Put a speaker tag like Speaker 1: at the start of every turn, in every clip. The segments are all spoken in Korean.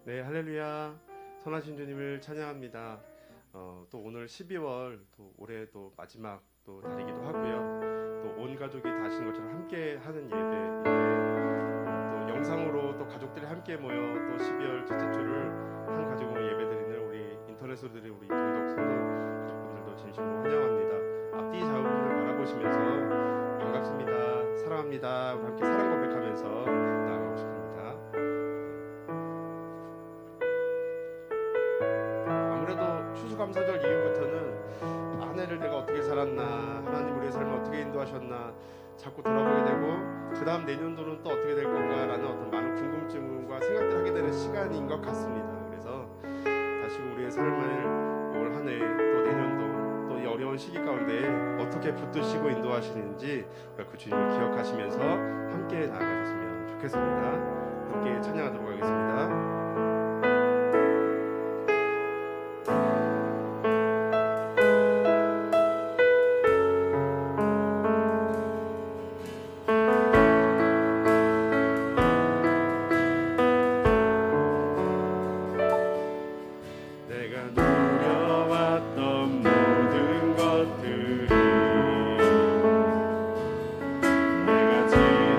Speaker 1: 네, 할렐루야. 선하신 주님을 찬양합니다. 또 오늘 12월 또 올해 또 마지막 또 달이기도 하고요. 또 온 가족이 다 하시는 것처럼 함께 하는 예배, 또 영상으로 또 가족들이 함께 모여 또 12월 첫째 주를 한 가족으로 예배드리는 우리 인터넷으로 드리는 우리 동덕 성도 가족분들도 진심으로 환영합니다. 앞뒤 좌우를 바라보시면서 반갑습니다, 사랑합니다, 함께 사랑 고백하면서 나아가고 싶습니다. 추수감사절 이후부터는 한 해를 내가 어떻게 살았나, 하나님 우리의 삶을 어떻게 인도하셨나 자꾸 돌아보게 되고, 그 다음 내년도는 또 어떻게 될 건가라는 어떤 많은 궁금증과 생각들 하게 되는 시간인 것 같습니다. 그래서 다시 우리의 삶을 올 한 해 또 내년도 또 이 어려운 시기 가운데 어떻게 붙드시고 인도하시는지 그 주님을 기억하시면서 함께 나아가셨으면 좋겠습니다. 함께 찬양하도록 하겠습니다.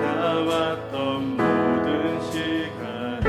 Speaker 2: 지나왔던 모든 시간이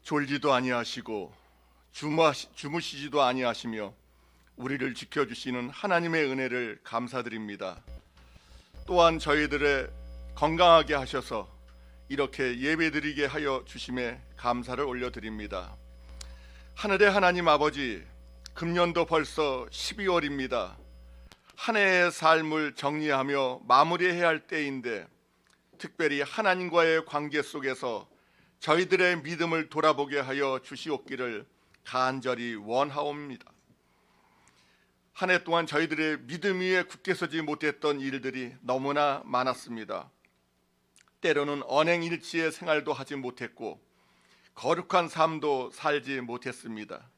Speaker 2: 졸지도 아니하시고 주무시지도 아니하시며 우리를 지켜주시는 하나님의 은혜를 감사드립니다. 또한 저희들의 건강하게 하셔서 이렇게 예배드리게 하여 주심에 감사를 올려드립니다. 하늘의 하나님 아버지, 금년도 벌써 12월입니다. 한 해의 삶을 정리하며 마무리해야 할 때인데 특별히 하나님과의 관계 속에서 저희들의 믿음을 돌아보게 하여 주시옵기를 간절히 원하옵니다. 한 해 동안 저희들의 믿음 위에 굳게 서지 못했던 일들이 너무나 많았습니다. 때로는 언행일치의 생활도 하지 못했고 거룩한 삶도 살지 못했습니다.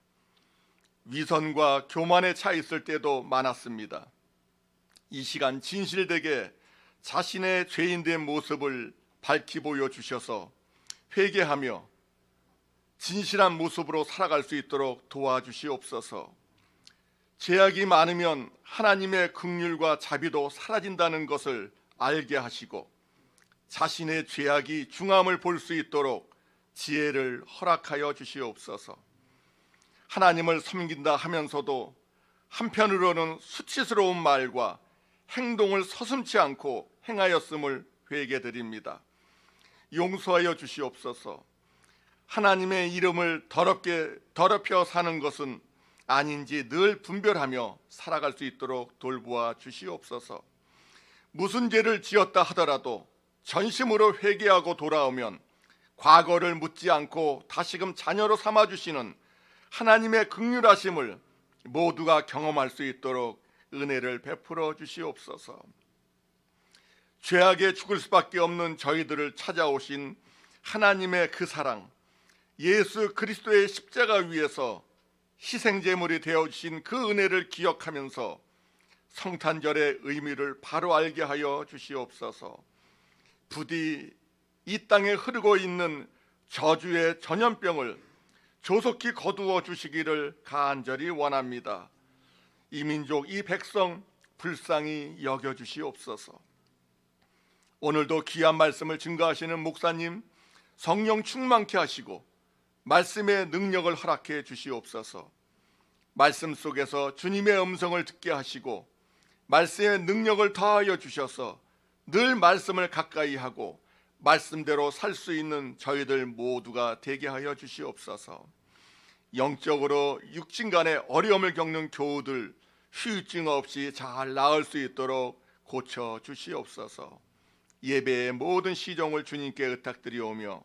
Speaker 2: 위선과 교만에 차 있을 때도 많았습니다. 이 시간 진실되게 자신의 죄인된 모습을 밝히 보여주셔서 회개하며 진실한 모습으로 살아갈 수 있도록 도와주시옵소서. 죄악이 많으면 하나님의 긍휼과 자비도 사라진다는 것을 알게 하시고 자신의 죄악이 중함을 볼 수 있도록 지혜를 허락하여 주시옵소서. 하나님을 섬긴다 하면서도 한편으로는 수치스러운 말과 행동을 서슴지 않고 행하였음을 회개드립니다. 용서하여 주시옵소서. 하나님의 이름을 더럽혀 사는 것은 아닌지 늘 분별하며 살아갈 수 있도록 돌보아 주시옵소서. 무슨 죄를 지었다 하더라도 전심으로 회개하고 돌아오면 과거를 묻지 않고 다시금 자녀로 삼아주시는 하나님의 긍휼하심을 모두가 경험할 수 있도록 은혜를 베풀어 주시옵소서. 죄악에 죽을 수밖에 없는 저희들을 찾아오신 하나님의 그 사랑, 예수 그리스도의 십자가 위에서 희생제물이 되어주신 그 은혜를 기억하면서 성탄절의 의미를 바로 알게 하여 주시옵소서. 부디 이 땅에 흐르고 있는 저주의 전염병을 조속히 거두어 주시기를 간절히 원합니다. 이 민족, 이 백성 불쌍히 여겨 주시옵소서. 오늘도 귀한 말씀을 증거하시는 목사님 성령 충만케 하시고 말씀의 능력을 허락해 주시옵소서. 말씀 속에서 주님의 음성을 듣게 하시고 말씀의 능력을 더하여 주셔서 늘 말씀을 가까이 하고 말씀대로 살 수 있는 저희들 모두가 되게 하여 주시옵소서. 영적으로 육신 간의 어려움을 겪는 교우들 후유증 없이 잘 나을 수 있도록 고쳐 주시옵소서. 예배의 모든 시종을 주님께 의탁드리오며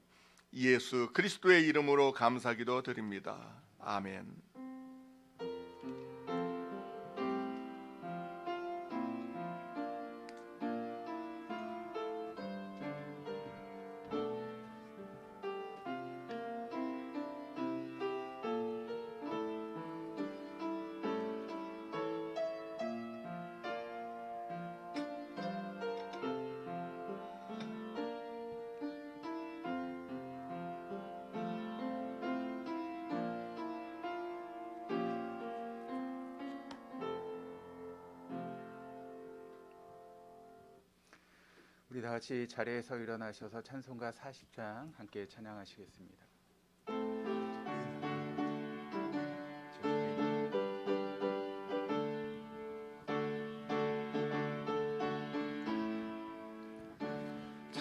Speaker 2: 예수 그리스도의 이름으로 감사기도 드립니다. 아멘.
Speaker 3: 우리 다 같이 자리에서 일어나셔서 찬송가 40장 함께 찬양하시겠습니다.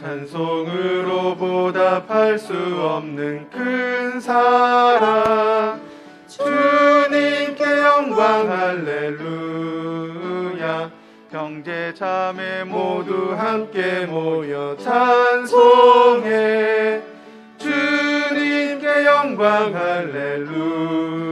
Speaker 1: 찬송으로 보답할 수 없는 큰 사랑, 주님께 영광 할렐루야.
Speaker 3: 형제 자매
Speaker 1: 모두 함께 모여 찬송해. 주님께 영광 할렐루야.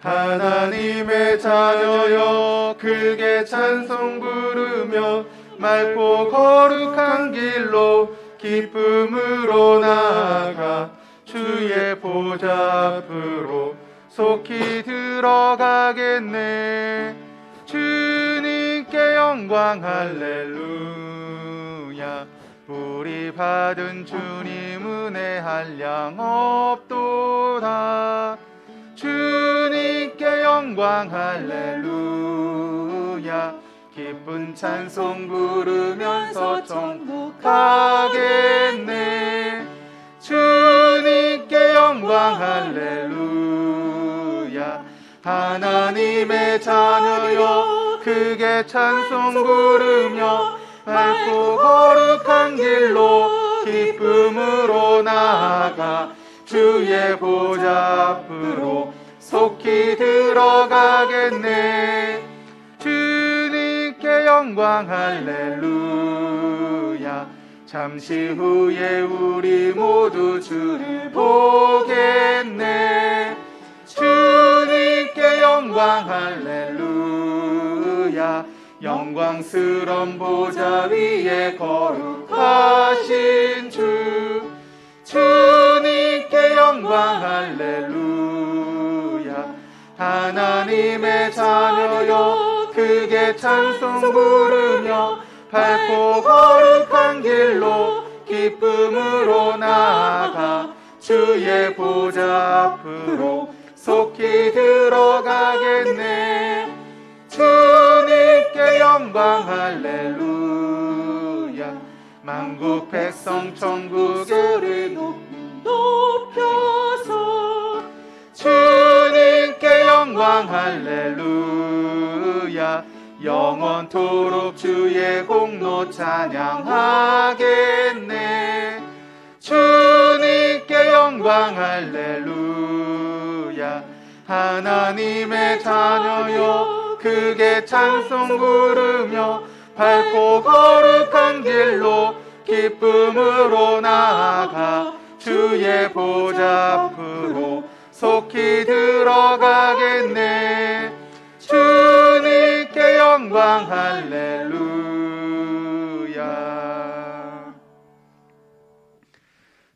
Speaker 1: 하나님의 자녀여 크게 찬송 부르며 맑고 거룩한 길로 기쁨으로 나아가 주의 보좌 앞으로
Speaker 3: 속히 들어가겠네. 주님께 영광 할렐루야. 우리 받은 주님 은혜 한량 없도다. 주님께 영광 할렐루야. 기쁜 찬송 부르면서 천국 가겠네. 주님께 영광 영광 할렐루야. 하나님의 자녀여 크게 찬송 부르며 밝고 거룩한 길로 기쁨으로 나아가 주의 보좌 앞으로 속히 들어가겠네. 주님께 영광 할렐루야. 잠시 후에 우리 모두 주를 보겠네. 주님께 영광 할렐루야. 영광스런 보좌 위에 거룩하신 주. 주님께 영광 할렐루야. 하나님의 자녀여 크게 찬송 부르며 밝고 거룩한 길로 기쁨으로 나아가 주의 보좌 앞으로 속히 들어가겠네. 주님께 영광 할렐루야. 만국 백성 천국에 높여서 주님께 영광 할렐루야. 영원토록 주의 공로 찬양하겠네. 주님께 영광 할렐루야. 하나님의 자녀여 크게 찬송 부르며 밝고 거룩한 길로 기쁨으로 나아가 주의 보좌 앞으로 속히 들어가겠네. 주님께 영광 할렐루야.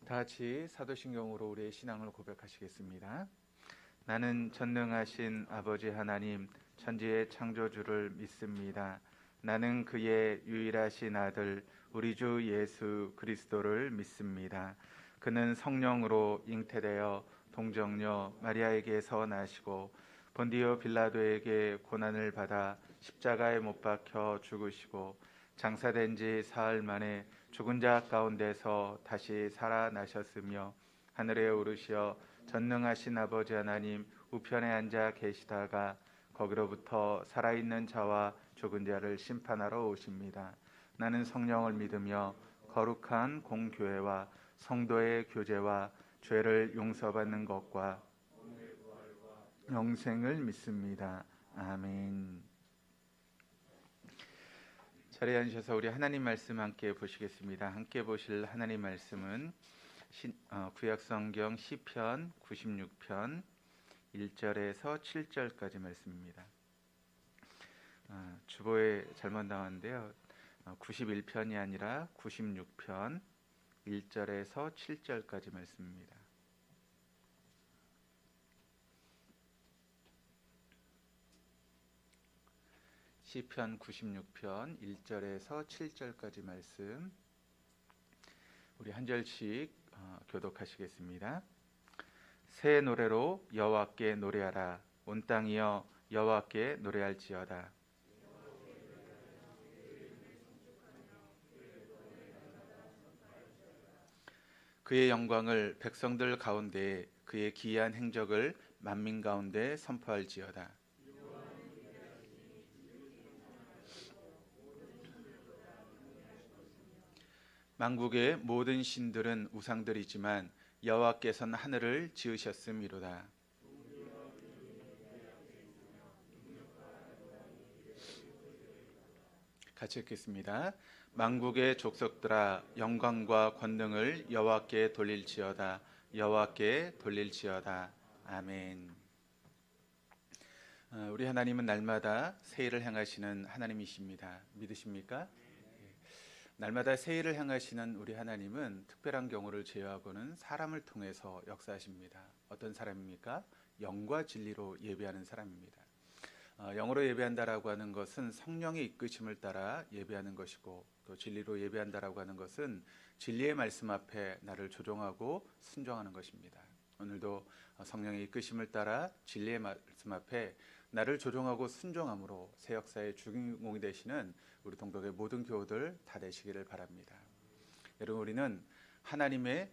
Speaker 3: 다 같이 사도신경으로 우리의 신앙을 고백하시겠습니다. 나는 전능하신 아버지 하나님 천지의 창조주를 믿습니다. 나는 그의 유일하신 아들 우리 주 예수 그리스도를 믿습니다. 그는 성령으로 잉태되어 동정녀 마리아에게서 나시고 본디오 빌라도에게 고난을 받아 십자가에 못 박혀 죽으시고 장사된 지 사흘 만에 죽은 자 가운데서 다시 살아나셨으며 하늘에 오르시어 전능하신 아버지 하나님 우편에 앉아 계시다가 거기로부터 살아있는 자와 죽은 자를 심판하러 오십니다. 나는 성령을 믿으며 거룩한 공교회와 성도의 교제와 죄를 용서받는 것과 영생을 믿습니다. 아멘. 자리에 앉으셔서 우리 하나님 말씀 함께 보시겠습니다. 함께 보실 하나님 말씀은 구약성경 시편 96편 1절에서 7절까지 말씀입니다. 주보에 잘못 나왔는데요. 91편이 아니라 96편 1절에서 7절까지 말씀입니다. 시편 96편 1절에서 7절까지 말씀 우리 한 절씩 교독하시겠습니다. 새 노래로 여호와께 노래하라. 온 땅이여 여호와께 노래할지어다. 그의 영광을 백성들 가운데 그의 기이한 행적을 만민 가운데 선포할지어다. 만국의 모든 신들은 우상들이지만 여호와께서는 하늘을 지으셨음이로다. 같이 읽겠습니다. 만국의 족속들아 영광과 권능을 여호와께 돌릴지어다. 여호와께 돌릴지어다. 아멘. 우리 하나님은 날마다 새 일을 행하시는 하나님이십니다. 믿으십니까? 날마다 새 일을 행하시는 우리 하나님은 특별한 경우를 제외하고는 사람을 통해서 역사하십니다. 어떤 사람입니까? 영과 진리로 예배하는 사람입니다. 영으로 예배한다라고 하는 것은 성령의 이끄심을 따라 예배하는 것이고, 또 진리로 예배한다라고 하는 것은 진리의 말씀 앞에 나를 조종하고 순종하는 것입니다. 오늘도 성령의 이끄심을 따라 진리의 말씀 앞에 나를 조종하고 순종함으로 새 역사의 주인공이 되시는 우리 동덕의 모든 교우들 다 되시기를 바랍니다. 여러분, 우리는 하나님의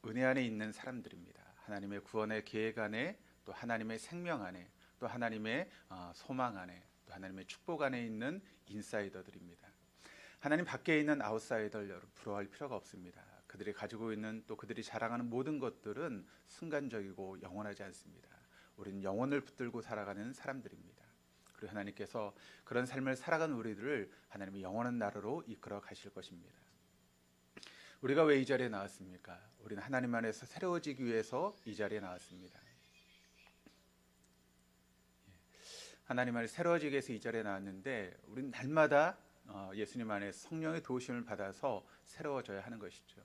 Speaker 3: 은혜 안에 있는 사람들입니다. 하나님의 구원의 계획 안에, 또 하나님의 생명 안에, 또 하나님의 소망 안에, 또 하나님의 축복 안에 있는 인사이더들입니다. 하나님 밖에 있는 아웃사이더를 여러분 부러워할 필요가 없습니다. 그들이 가지고 있는, 또 그들이 자랑하는 모든 것들은 순간적이고 영원하지 않습니다. 우리는 영혼을 붙들고 살아가는 사람들입니다. 그리고 하나님께서 그런 삶을 살아가는 우리들을 하나님의 영원한 나라로 이끌어 가실 것입니다. 우리가 왜 이 자리에 나왔습니까? 우리는 하나님 안에서 새로워지기 위해서 이 자리에 나왔습니다. 하나님 안에 새로워지기 위해서 이 자리에 나왔는데, 우리는 날마다 예수님 안에서 성령의 도우심을 받아서 새로워져야 하는 것이죠.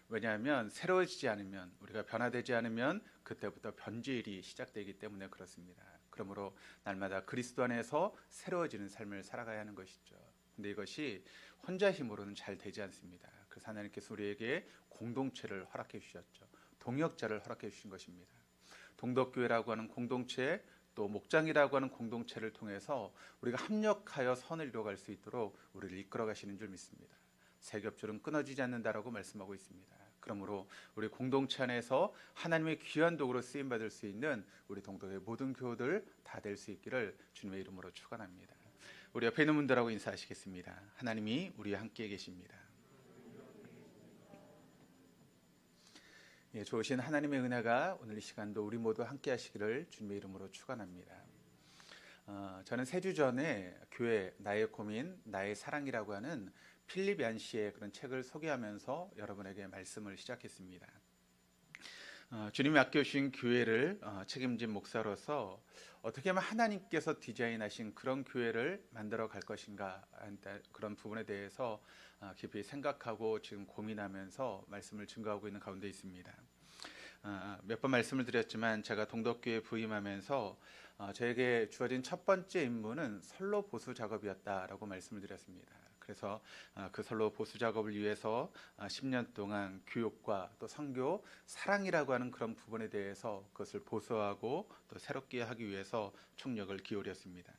Speaker 3: 왜냐하면 새로워지지 않으면, 우리가 변화되지 않으면 그때부터 변질이 시작되기 때문에 그렇습니다. 그러므로 날마다 그리스도 안에서 새로워지는 삶을 살아가야 하는 것이죠. 근데 이것이 혼자 힘으로는 잘 되지 않습니다. 그래서 하나님께서 우리에게 공동체를 허락해 주셨죠. 동역자를 허락해 주신 것입니다. 동덕교회라고 하는 공동체, 또 목장이라고 하는 공동체를 통해서 우리가 합력하여 선을 이루어갈 수 있도록 우리를 이끌어 가시는 줄 믿습니다. 세 겹줄은 끊어지지 않는다라고 말씀하고 있습니다. 그러므로 우리 공동체 안에서 하나님의 귀한 도구로 쓰임받을 수 있는 우리 동덕의 모든 교우들 다 될 수 있기를 주님의 이름으로 축원합니다. 우리 옆에 있는 분들하고 인사하시겠습니다. 하나님이 우리와 함께 계십니다. 좋으신 하나님의 은혜가 오늘 이 시간도 우리 모두 함께 하시기를 주님의 이름으로 축원합니다. 저는 3주 전에 교회 나의 고민, 나의 사랑이라고 하는 필립 얀시의 그런 책을 소개하면서 여러분에게 말씀을 시작했습니다. 주님이 아껴주신 교회를 책임진 목사로서 어떻게 하면 하나님께서 디자인하신 그런 교회를 만들어 갈 것인가, 그런 부분에 대해서 깊이 생각하고 지금 고민하면서 말씀을 증거하고 있는 가운데 있습니다. 몇 번 말씀을 드렸지만 제가 동덕교회에 부임하면서 저에게 주어진 첫 번째 임무는 선로 보수 작업이었다라고 말씀을 드렸습니다. 그래서 그 선로 보수 작업을 위해서 10년 동안 교육과 또 선교, 사랑이라고 하는 그런 부분에 대해서 그것을 보수하고 또 새롭게 하기 위해서 총력을 기울였습니다.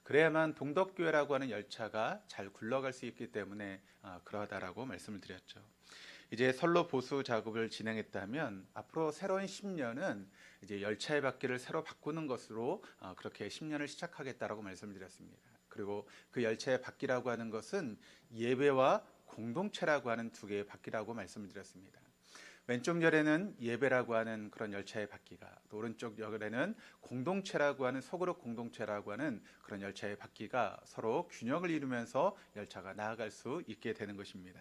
Speaker 3: 그래야만 동덕교회라고 하는 열차가 잘 굴러갈 수 있기 때문에 그러하다라고 말씀을 드렸죠. 이제 선로 보수 작업을 진행했다면 앞으로 새로운 10년은 이제 열차의 바퀴를 새로 바꾸는 것으로 그렇게 10년을 시작하겠다라고 말씀을 드렸습니다. 그리고 그 열차의 바퀴라고 하는 것은 예배와 공동체라고 하는 두 개의 바퀴라고 말씀을 드렸습니다. 왼쪽 열에는 예배라고 하는 그런 열차의 바퀴가, 또 오른쪽 열에는 공동체라고 하는, 소그룹 공동체라고 하는 그런 열차의 바퀴가 서로 균형을 이루면서 열차가 나아갈 수 있게 되는 것입니다.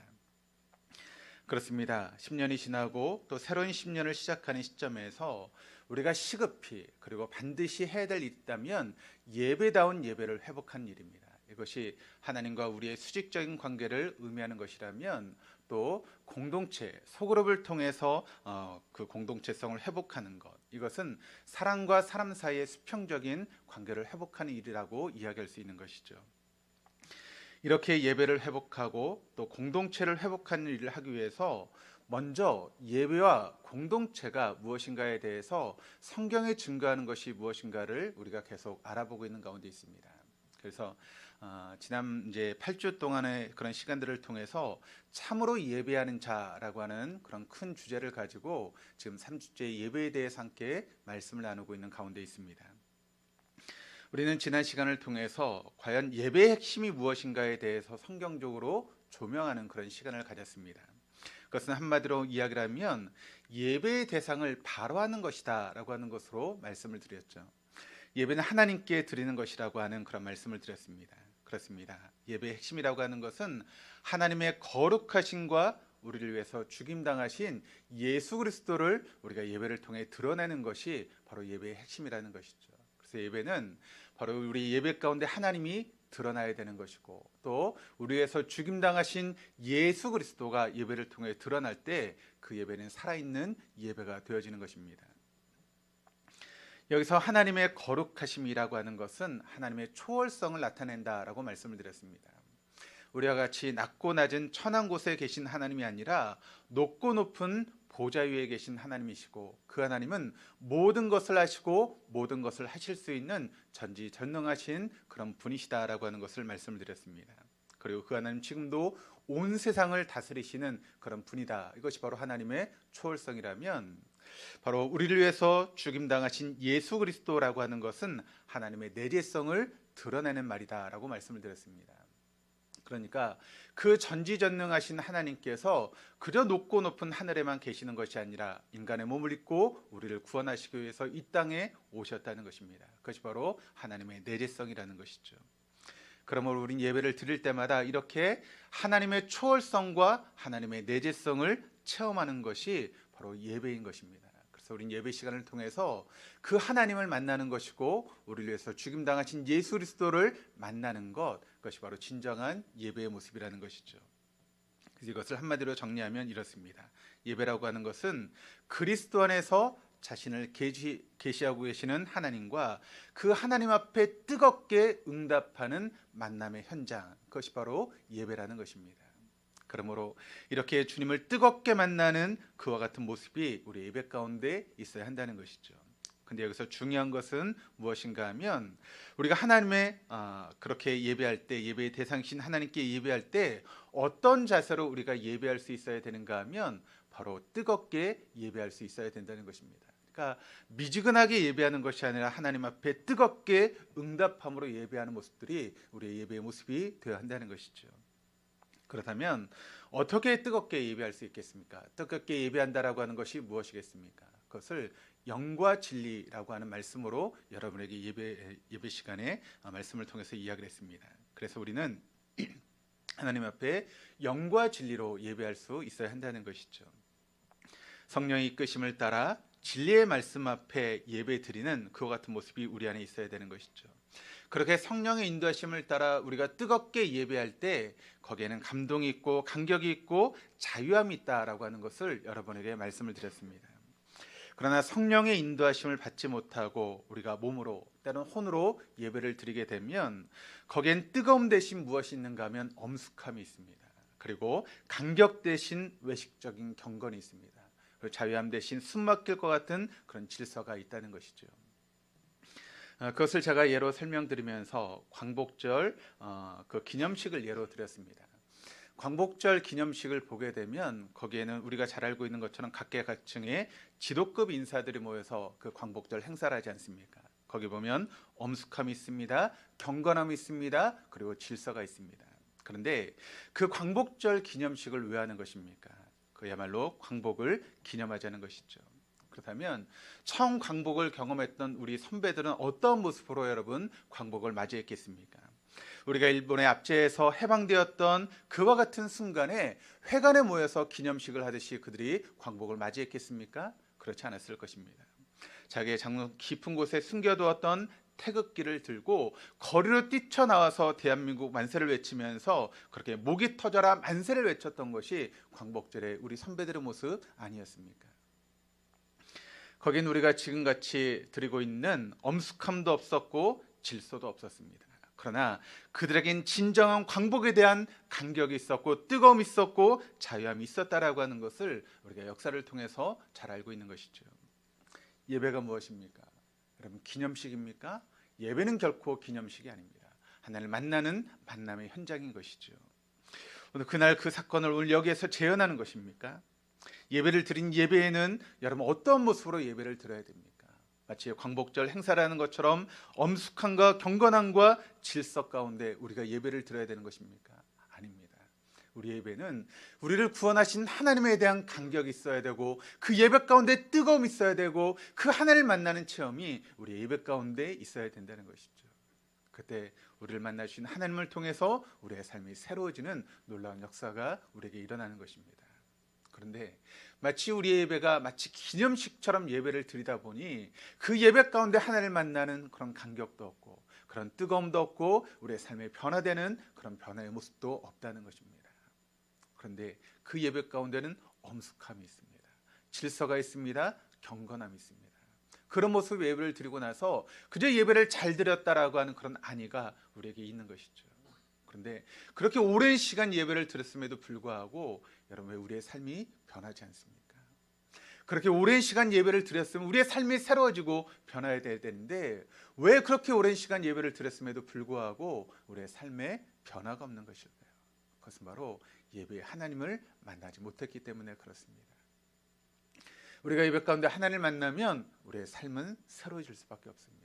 Speaker 3: 그렇습니다. 10년이 지나고 또 새로운 10년을 시작하는 시점에서 우리가 시급히, 그리고 반드시 해야 될 일이 있다면 예배다운 예배를 회복하는 일입니다. 이것이 하나님과 우리의 수직적인 관계를 의미하는 것이라면, 또 공동체, 소그룹을 통해서 그 공동체성을 회복하는 것, 이것은 사람과 사람 사이의 수평적인 관계를 회복하는 일이라고 이야기할 수 있는 것이죠. 이렇게 예배를 회복하고 또 공동체를 회복하는 일을 하기 위해서 먼저 예배와 공동체가 무엇인가에 대해서 성경에 증거하는 것이 무엇인가를 우리가 계속 알아보고 있는 가운데 있습니다. 그래서 지난 이제 8주 동안의 그런 시간들을 통해서 참으로 예배하는 자라고 하는 그런 큰 주제를 가지고 지금 3주째 예배에 대해서 함께 말씀을 나누고 있는 가운데 있습니다. 우리는 지난 시간을 통해서 과연 예배의 핵심이 무엇인가에 대해서 성경적으로 조명하는 그런 시간을 가졌습니다. 그것은 한마디로 이야기를 하면 예배의 대상을 바로 하는 것이다 라고 하는 것으로 말씀을 드렸죠. 예배는 하나님께 드리는 것이라고 하는 그런 말씀을 드렸습니다. 그렇습니다. 예배의 핵심이라고 하는 것은 하나님의 거룩하심과 우리를 위해서 죽임당하신 예수 그리스도를 우리가 예배를 통해 드러내는 것이 바로 예배의 핵심이라는 것이죠. 그래서 예배는 바로 우리 예배 가운데 하나님이 드러나야 되는 것이고, 또 우리 위해서 죽임당하신 예수 그리스도가 예배를 통해 드러날 때 그 예배는 살아있는 예배가 되어지는 것입니다. 여기서 하나님의 거룩하심이라고 하는 것은 하나님의 초월성을 나타낸다라고 말씀을 드렸습니다. 우리와 같이 낮고 낮은 천한 곳에 계신 하나님이 아니라 높고 높은 보좌 위에 계신 하나님이시고, 그 하나님은 모든 것을 하시고 모든 것을 하실 수 있는 전지전능하신 그런 분이시다라고 하는 것을 말씀을 드렸습니다. 그리고 그 하나님 지금도 온 세상을 다스리시는 그런 분이다. 이것이 바로 하나님의 초월성이라면, 바로 우리를 위해서 죽임당하신 예수 그리스도라고 하는 것은 하나님의 내재성을 드러내는 말이다라고 말씀을 드렸습니다. 그러니까 그 전지전능하신 하나님께서 그저 높고 높은 하늘에만 계시는 것이 아니라 인간의 몸을 입고 우리를 구원하시기 위해서 이 땅에 오셨다는 것입니다. 그것이 바로 하나님의 내재성이라는 것이죠. 그러므로 우린 예배를 드릴 때마다 이렇게 하나님의 초월성과 하나님의 내재성을 체험하는 것이 바로 예배인 것입니다. 그래서 우린 예배 시간을 통해서 그 하나님을 만나는 것이고 우리를 위해서 죽임당하신 예수 그리스도를 만나는 것, 그것이 바로 진정한 예배의 모습이라는 것이죠. 그래서 이것을 한마디로 정리하면 이렇습니다. 예배라고 하는 것은 그리스도 안에서 자신을 계시하고 계시는 하나님과 그 하나님 앞에 뜨겁게 응답하는 만남의 현장, 그것이 바로 예배라는 것입니다. 그러므로 이렇게 주님을 뜨겁게 만나는 그와 같은 모습이 우리 예배 가운데 있어야 한다는 것이죠. 근데 여기서 중요한 것은 무엇인가 하면 우리가 하나님의 그렇게 예배할 때, 예배의 대상이신 하나님께 예배할 때 어떤 자세로 우리가 예배할 수 있어야 되는가 하면 바로 뜨겁게 예배할 수 있어야 된다는 것입니다. 그러니까 미지근하게 예배하는 것이 아니라 하나님 앞에 뜨겁게 응답함으로 예배하는 모습들이 우리의 예배의 모습이 되어야 한다는 것이죠. 그렇다면 어떻게 뜨겁게 예배할 수 있겠습니까? 뜨겁게 예배한다라고 하는 것이 무엇이겠습니까? 그것을 영과 진리라고 하는 말씀으로 여러분에게 예배 시간에 말씀을 통해서 이야기를 했습니다. 그래서 우리는 하나님 앞에 영과 진리로 예배할 수 있어야 한다는 것이죠. 성령의 이끄심을 따라 진리의 말씀 앞에 예배 드리는 그와 같은 모습이 우리 안에 있어야 되는 것이죠. 그렇게 성령의 인도하심을 따라 우리가 뜨겁게 예배할 때 거기에는 감동이 있고 간격이 있고 자유함이 있다라고 하는 것을 여러분에게 말씀을 드렸습니다. 그러나 성령의 인도하심을 받지 못하고 우리가 몸으로 때로는 혼으로 예배를 드리게 되면 거기엔 뜨거움 대신 무엇이 있는가 하면 엄숙함이 있습니다. 그리고 간격 대신 외식적인 경건이 있습니다. 그리고 자유함 대신 숨막힐 것 같은 그런 질서가 있다는 것이죠. 그것을 제가 예로 설명드리면서 광복절 그 기념식을 예로 드렸습니다. 광복절 기념식을 보게 되면 거기에는 우리가 잘 알고 있는 것처럼 각계각층의 지도급 인사들이 모여서 그 광복절 행사를 하지 않습니까? 거기 보면 엄숙함이 있습니다. 경건함이 있습니다. 그리고 질서가 있습니다. 그런데 그 광복절 기념식을 왜 하는 것입니까? 그야말로 광복을 기념하자는 것이죠. 그렇다면 처음 광복을 경험했던 우리 선배들은 어떤 모습으로 여러분 광복을 맞이했겠습니까? 우리가 일본의 압제에서 해방되었던 그와 같은 순간에 회관에 모여서 기념식을 하듯이 그들이 광복을 맞이했겠습니까? 그렇지 않았을 것입니다. 자기의 장로 깊은 곳에 숨겨두었던 태극기를 들고 거리로 뛰쳐나와서 대한민국 만세를 외치면서 그렇게 목이 터져라 만세를 외쳤던 것이 광복절의 우리 선배들의 모습 아니었습니까? 거긴 우리가 지금같이 드리고 있는 엄숙함도 없었고 질서도 없었습니다. 그러나 그들에겐 진정한 광복에 대한 간격이 있었고 뜨거움이 있었고 자유함이 있었다라고 하는 것을 우리가 역사를 통해서 잘 알고 있는 것이죠. 예배가 무엇입니까? 여러분 기념식입니까? 예배는 결코 기념식이 아닙니다. 하나님을 만나는 만남의 현장인 것이죠. 오늘 그날 그 사건을 오늘 여기에서 재현하는 것입니까? 예배를 드린 예배에는 여러분 어떤 모습으로 예배를 드려야 됩니까? 마치 광복절 행사라는 것처럼 엄숙함과 경건함과 질서 가운데 우리가 예배를 드려야 되는 것입니까? 아닙니다. 우리 예배는 우리를 구원하신 하나님에 대한 간격이 있어야 되고 그 예배 가운데 뜨거움이 있어야 되고 그 하나님을 만나는 체험이 우리 예배 가운데 있어야 된다는 것이죠. 그때 우리를 만나주신 하나님을 통해서 우리의 삶이 새로워지는 놀라운 역사가 우리에게 일어나는 것입니다. 그런데 마치 우리의 예배가 마치 기념식처럼 예배를 드리다 보니 그 예배 가운데 하나님을 만나는 그런 간격도 없고 그런 뜨거움도 없고 우리의 삶에 변화되는 그런 변화의 모습도 없다는 것입니다. 그런데 그 예배 가운데는 엄숙함이 있습니다. 질서가 있습니다. 경건함이 있습니다. 그런 모습의 예배를 드리고 나서 그저 예배를 잘 드렸다라고 하는 그런 안위가 우리에게 있는 것이죠. 그런데 그렇게 오랜 시간 예배를 드렸음에도 불구하고 여러분 왜 우리의 삶이 변하지 않습니까? 그렇게 오랜 시간 예배를 드렸으면 우리의 삶이 새로워지고 변화해야 되는데 왜 그렇게 오랜 시간 예배를 드렸음에도 불구하고 우리의 삶에 변화가 없는 것일까요? 그것은 바로 예배의 하나님을 만나지 못했기 때문에 그렇습니다. 우리가 예배 가운데 하나님을 만나면 우리의 삶은 새로워질 수밖에 없습니다.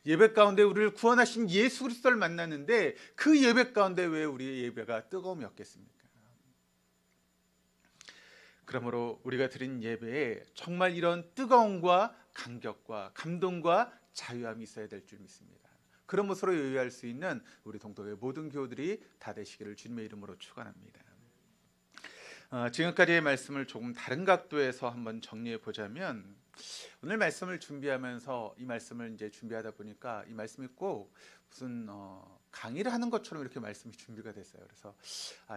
Speaker 3: 예배 가운데 우리를 구원하신 예수 그리스도를 만났는데 그 예배 가운데 왜 우리의 예배가 뜨거움이 없겠습니까? 그러므로 우리가 드린 예배에 정말 이런 뜨거움과 감격과 감동과 자유함이 있어야 될 줄 믿습니다. 그런 모습으로 요구할 수 있는 우리 동덕의 모든 교우들이 다 되시기를 주님의 이름으로 축원합니다. 지금까지의 말씀을 조금 다른 각도에서 한번 정리해 보자면, 오늘 말씀을 준비하면서 이 말씀을 이제 준비하다 보니까 이 말씀이 꼭 무슨 강의를 하는 것처럼 이렇게 말씀이 준비가 됐어요. 그래서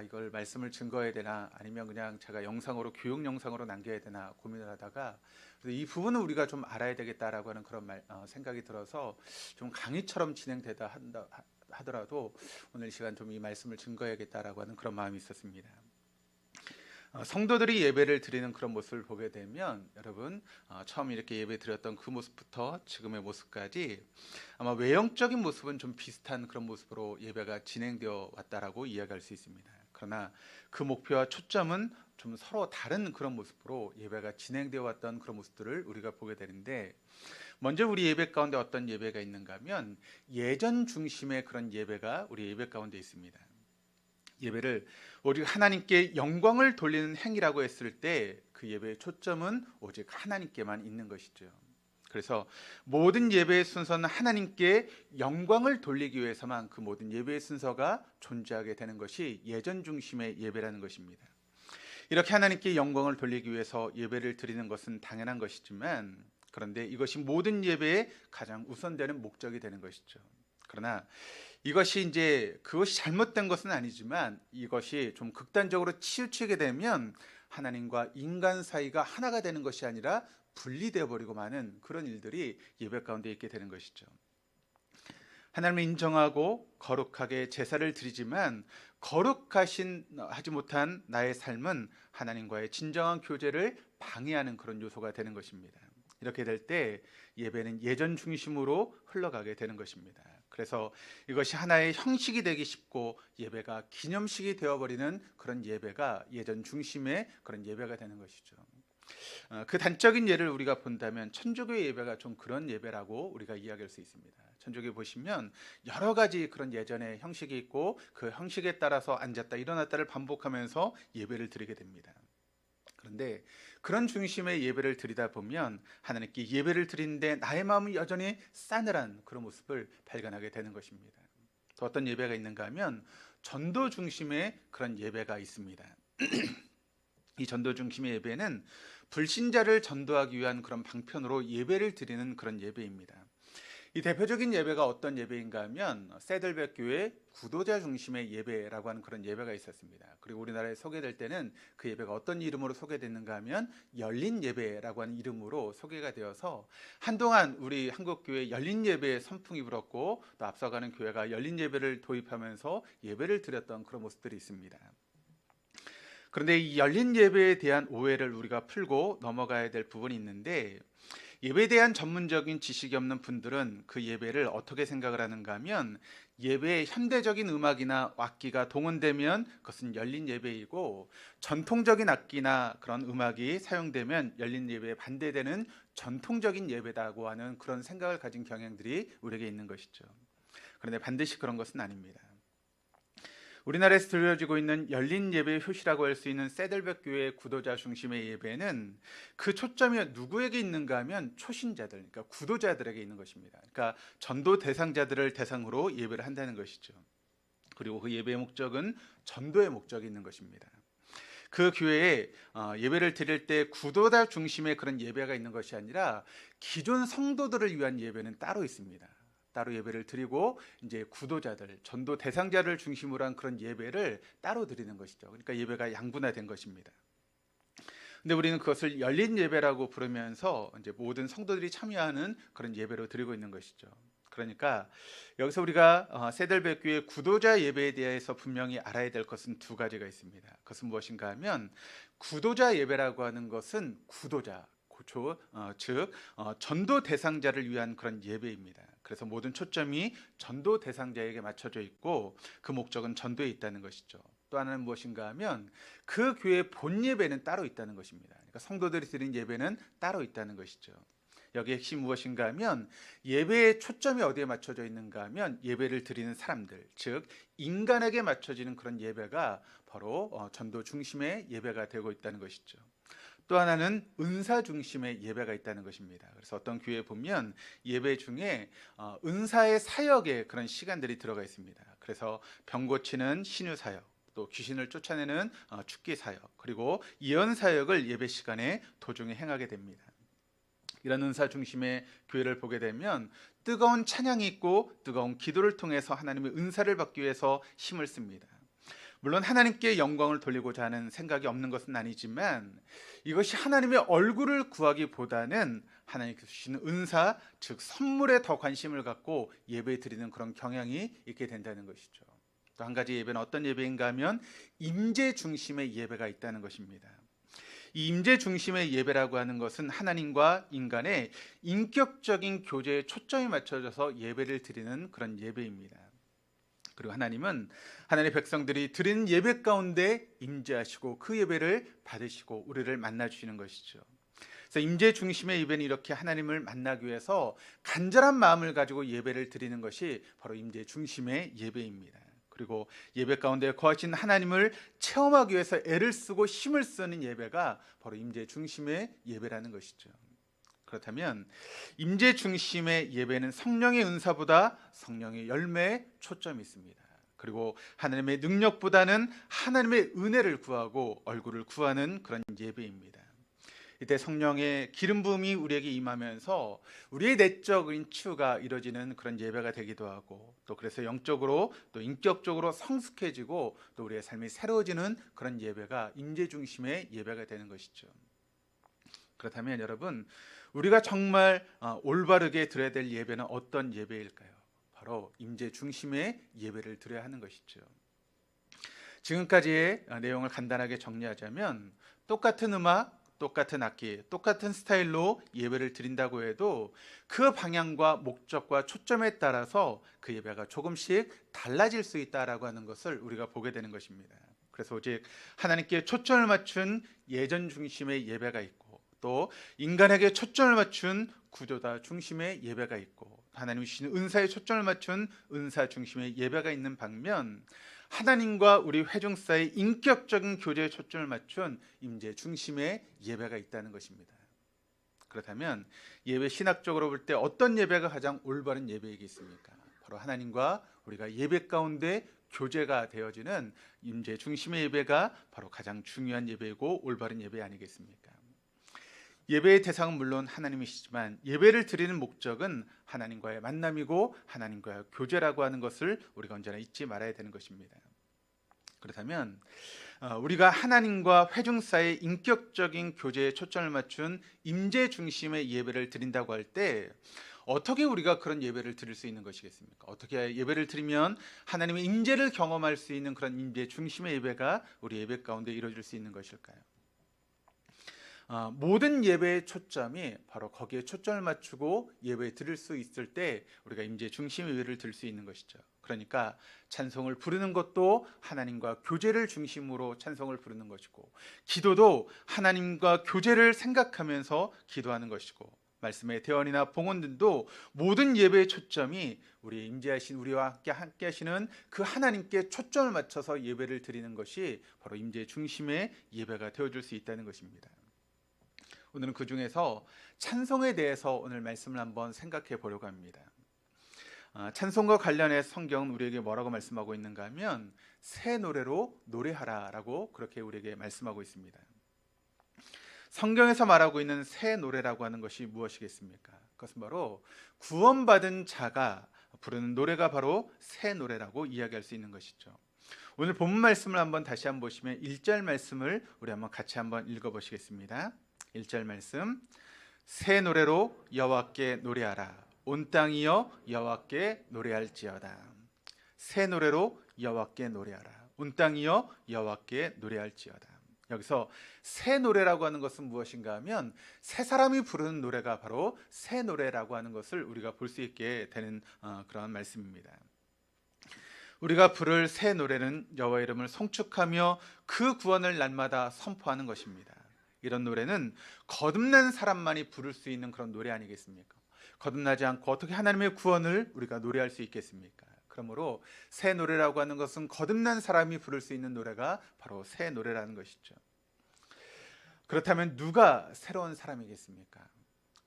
Speaker 3: 이걸 말씀을 증거해야 되나 아니면 그냥 제가 영상으로 교육 영상으로 남겨야 되나 고민을 하다가 이 부분은 우리가 좀 알아야 되겠다라고 하는 그런 생각이 들어서 좀 강의처럼 진행되다 하더라도 오늘 이 시간 좀 이 말씀을 증거해야겠다라고 하는 그런 마음이 있었습니다. 성도들이 예배를 드리는 그런 모습을 보게 되면 여러분 처음 이렇게 예배 드렸던 그 모습부터 지금의 모습까지 아마 외형적인 모습은 좀 비슷한 그런 모습으로 예배가 진행되어 왔다라고 이야기할 수 있습니다. 그러나 그 목표와 초점은 좀 서로 다른 그런 모습으로 예배가 진행되어 왔던 그런 모습들을 우리가 보게 되는데, 먼저 우리 예배 가운데 어떤 예배가 있는가 하면 예전 중심의 그런 예배가 우리 예배 가운데 있습니다. 예배를 오직 하나님께 영광을 돌리는 행위라고 했을 때 그 예배의 초점은 오직 하나님께만 있는 것이죠. 그래서 모든 예배의 순서는 하나님께 영광을 돌리기 위해서만 그 모든 예배의 순서가 존재하게 되는 것이 예전 중심의 예배라는 것입니다. 이렇게 하나님께 영광을 돌리기 위해서 예배를 드리는 것은 당연한 것이지만, 그런데 이것이 모든 예배의 가장 우선되는 목적이 되는 것이죠. 그러나 이것이 그것이 잘못된 것은 아니지만 이것이 좀 극단적으로 치우치게 되면 하나님과 인간 사이가 하나가 되는 것이 아니라 분리되어 버리고 마는 그런 일들이 예배 가운데 있게 되는 것이죠. 하나님을 인정하고 거룩하게 제사를 드리지만 하지 못한 나의 삶은 하나님과의 진정한 교제를 방해하는 그런 요소가 되는 것입니다. 이렇게 될 때 예배는 예전 중심으로 흘러가게 되는 것입니다. 그래서 이것이 하나의 형식이 되기 쉽고 예배가 기념식이 되어버리는 그런 예배가 예전 중심의 그런 예배가 되는 것이죠. 그 단적인 예를 우리가 본다면 천주교의 예배가 좀 그런 예배라고 우리가 이야기할 수 있습니다. 천주교 보시면 여러 가지 그런 예전의 형식이 있고 그 형식에 따라서 앉았다 일어났다를 반복하면서 예배를 드리게 됩니다. 그런데 그런 중심의 예배를 드리다 보면 하나님께 예배를 드리는데 나의 마음은 여전히 싸늘한 그런 모습을 발견하게 되는 것입니다. 또 어떤 예배가 있는가 하면 전도 중심의 그런 예배가 있습니다. 이 전도 중심의 예배는 불신자를 전도하기 위한 그런 방편으로 예배를 드리는 그런 예배입니다. 이 대표적인 예배가 어떤 예배인가 하면 세들백 교회 구도자 중심의 예배라고 하는 그런 예배가 있었습니다. 그리고 우리나라에 소개될 때는 그 예배가 어떤 이름으로 소개됐는가 하면 열린 예배라고 하는 이름으로 소개가 되어서 한동안 우리 한국교회 열린 예배에 선풍이 불었고 또 앞서가는 교회가 열린 예배를 도입하면서 예배를 드렸던 그런 모습들이 있습니다. 그런데 이 열린 예배에 대한 오해를 우리가 풀고 넘어가야 될 부분이 있는데, 예배에 대한 전문적인 지식이 없는 분들은 그 예배를 어떻게 생각을 하는가 하면 예배에 현대적인 음악이나 악기가 동원되면 그것은 열린 예배이고, 전통적인 악기나 그런 음악이 사용되면 열린 예배에 반대되는 전통적인 예배다고 하는 그런 생각을 가진 경향들이 우리에게 있는 것이죠. 그런데 반드시 그런 것은 아닙니다. 우리나라에서 들려지고 있는 열린 예배의 효시라고 할 수 있는 세들백 교회 구도자 중심의 예배는 그 초점이 누구에게 있는가 하면 초신자들, 그러니까 구도자들에게 있는 것입니다. 그러니까 전도 대상자들을 대상으로 예배를 한다는 것이죠. 그리고 그 예배의 목적은 전도의 목적이 있는 것입니다. 그 교회에 예배를 드릴 때 구도자 중심의 그런 예배가 있는 것이 아니라 기존 성도들을 위한 예배는 따로 있습니다. 따로 예배를 드리고 이제 구도자들, 전도 대상자를 중심으로 한 그런 예배를 따로 드리는 것이죠. 그러니까 예배가 양분화된 것입니다. 근데 우리는 그것을 열린 예배라고 부르면서 이제 모든 성도들이 참여하는 그런 예배로 드리고 있는 것이죠. 그러니까 여기서 우리가 세들백 교회 구도자 예배에 대해서 분명히 알아야 될 것은 두 가지가 있습니다. 그것은 무엇인가 하면 구도자 예배라고 하는 것은 구도자, 즉 전도 대상자를 위한 그런 예배입니다. 그래서 모든 초점이 전도 대상자에게 맞춰져 있고 그 목적은 전도에 있다는 것이죠. 또 하나는 무엇인가 하면 그 교회의 본 예배는 따로 있다는 것입니다. 그러니까 성도들이 드리는 예배는 따로 있다는 것이죠. 여기에 핵심이 무엇인가 하면 예배의 초점이 어디에 맞춰져 있는가 하면 예배를 드리는 사람들, 즉 인간에게 맞춰지는 그런 예배가 바로 전도 중심의 예배가 되고 있다는 것이죠. 또 하나는 은사 중심의 예배가 있다는 것입니다. 그래서 어떤 교회에 보면 예배 중에 은사의 사역에 그런 시간들이 들어가 있습니다. 그래서 병 고치는 신유 사역, 또 귀신을 쫓아내는 축기 사역, 그리고 예언 사역을 예배 시간에 도중에 행하게 됩니다. 이런 은사 중심의 교회를 보게 되면 뜨거운 찬양이 있고 뜨거운 기도를 통해서 하나님의 은사를 받기 위해서 힘을 씁니다. 물론 하나님께 영광을 돌리고자 하는 생각이 없는 것은 아니지만 이것이 하나님의 얼굴을 구하기보다는 하나님께서 주시는 은사, 즉 선물에 더 관심을 갖고 예배 드리는 그런 경향이 있게 된다는 것이죠. 또 한 가지 예배는 어떤 예배인가 하면 임재 중심의 예배가 있다는 것입니다. 이 임재 중심의 예배라고 하는 것은 하나님과 인간의 인격적인 교제에 초점이 맞춰져서 예배를 드리는 그런 예배입니다. 그리고 하나님은 하나님의 백성들이 드리는 예배 가운데 임재하시고 그 예배를 받으시고 우리를 만나 주시는 것이죠. 그래서 임재 중심의 예배는 이렇게 하나님을 만나기 위해서 간절한 마음을 가지고 예배를 드리는 것이 바로 임재 중심의 예배입니다. 그리고 예배 가운데 거하신 하나님을 체험하기 위해서 애를 쓰고 힘을 쓰는 예배가 바로 임재 중심의 예배라는 것이죠. 그렇다면 임재 중심의 예배는 성령의 은사보다 성령의 열매에 초점이 있습니다. 그리고 하나님의 능력보다는 하나님의 은혜를 구하고 얼굴을 구하는 그런 예배입니다. 이때 성령의 기름 부음이 우리에게 임하면서 우리의 내적인 치유가 이루어지는 그런 예배가 되기도 하고, 또 그래서 영적으로 또 인격적으로 성숙해지고 또 우리의 삶이 새로워지는 그런 예배가 임재 중심의 예배가 되는 것이죠. 그렇다면 여러분, 우리가 정말 올바르게 드려야 될 예배는 어떤 예배일까요? 바로 임재 중심의 예배를 드려야 하는 것이죠. 지금까지의 내용을 간단하게 정리하자면 똑같은 음악, 똑같은 악기, 똑같은 스타일로 예배를 드린다고 해도 그 방향과 목적과 초점에 따라서 그 예배가 조금씩 달라질 수 있다라고 하는 것을 우리가 보게 되는 것입니다. 그래서 오직 하나님께 초점을 맞춘 예전 중심의 예배가 있고, 또 인간에게 초점을 맞춘 구조다 중심의 예배가 있고, 하나님이 주시는 은사에 초점을 맞춘 은사 중심의 예배가 있는 반면, 하나님과 우리 회중 사이 인격적인 교제에 초점을 맞춘 임재 중심의 예배가 있다는 것입니다. 그렇다면 예배 신학적으로 볼 때 어떤 예배가 가장 올바른 예배이겠습니까? 바로 하나님과 우리가 예배 가운데 교제가 되어지는 임재 중심의 예배가 바로 가장 중요한 예배이고 올바른 예배 아니겠습니까? 예배의 대상은 물론 하나님이시지만 예배를 드리는 목적은 하나님과의 만남이고 하나님과의 교제라고 하는 것을 우리가 언제나 잊지 말아야 되는 것입니다. 그렇다면 우리가 하나님과 회중 사이의 인격적인 교제에 초점을 맞춘 임재 중심의 예배를 드린다고 할 때 어떻게 우리가 그런 예배를 드릴 수 있는 것이겠습니까? 어떻게 예배를 드리면 하나님의 임재를 경험할 수 있는 그런 임재 중심의 예배가 우리 예배 가운데 이루어질 수 있는 것일까요? 모든 예배의 초점이 바로 거기에 초점을 맞추고 예배 드릴 수 있을 때 우리가 임재 중심의 예배를 드릴 수 있는 것이죠. 그러니까 찬송을 부르는 것도 하나님과 교제를 중심으로 찬송을 부르는 것이고, 기도도 하나님과 교제를 생각하면서 기도하는 것이고, 말씀의 대언이나 봉헌들도 모든 예배의 초점이 우리 임재하신 우리와 함께 하시는 그 하나님께 초점을 맞춰서 예배를 드리는 것이 바로 임재 중심의 예배가 되어줄 수 있다는 것입니다. 오늘은 그 중에서 찬송에 대해서 오늘 말씀을 한번 생각해 보려고 합니다. 찬송과 관련해 성경은 우리에게 뭐라고 말씀하고 있는가 하면 새 노래로 노래하라라고 그렇게 우리에게 말씀하고 있습니다. 성경에서 말하고 있는 새 노래라고 하는 것이 무엇이겠습니까? 그것은 바로 구원받은 자가 부르는 노래가 바로 새 노래라고 이야기할 수 있는 것이죠. 오늘 본문 말씀을 한번 다시 한번 보시면 1절 말씀을 우리 한번 같이 한번 읽어보시겠습니다. 1절 말씀, 새 노래로 여호와께 노래하라. 온 땅이여 여호와께 노래할지어다. 새 노래로 여호와께 노래하라. 온 땅이여 여호와께 노래할지어다. 여기서 새 노래라고 하는 것은 무엇인가 하면 새 사람이 부르는 노래가 바로 새 노래라고 하는 것을 우리가 볼 수 있게 되는 그런 말씀입니다. 우리가 부를 새 노래는 여호와 이름을 송축하며 그 구원을 날마다 선포하는 것입니다. 이런 노래는 거듭난 사람만이 부를 수 있는 그런 노래 아니겠습니까? 거듭나지 않고 어떻게 하나님의 구원을 우리가 노래할 수 있겠습니까? 그러므로 새 노래라고 하는 것은 거듭난 사람이 부를 수 있는 노래가 바로 새 노래라는 것이죠. 그렇다면 누가 새로운 사람이겠습니까?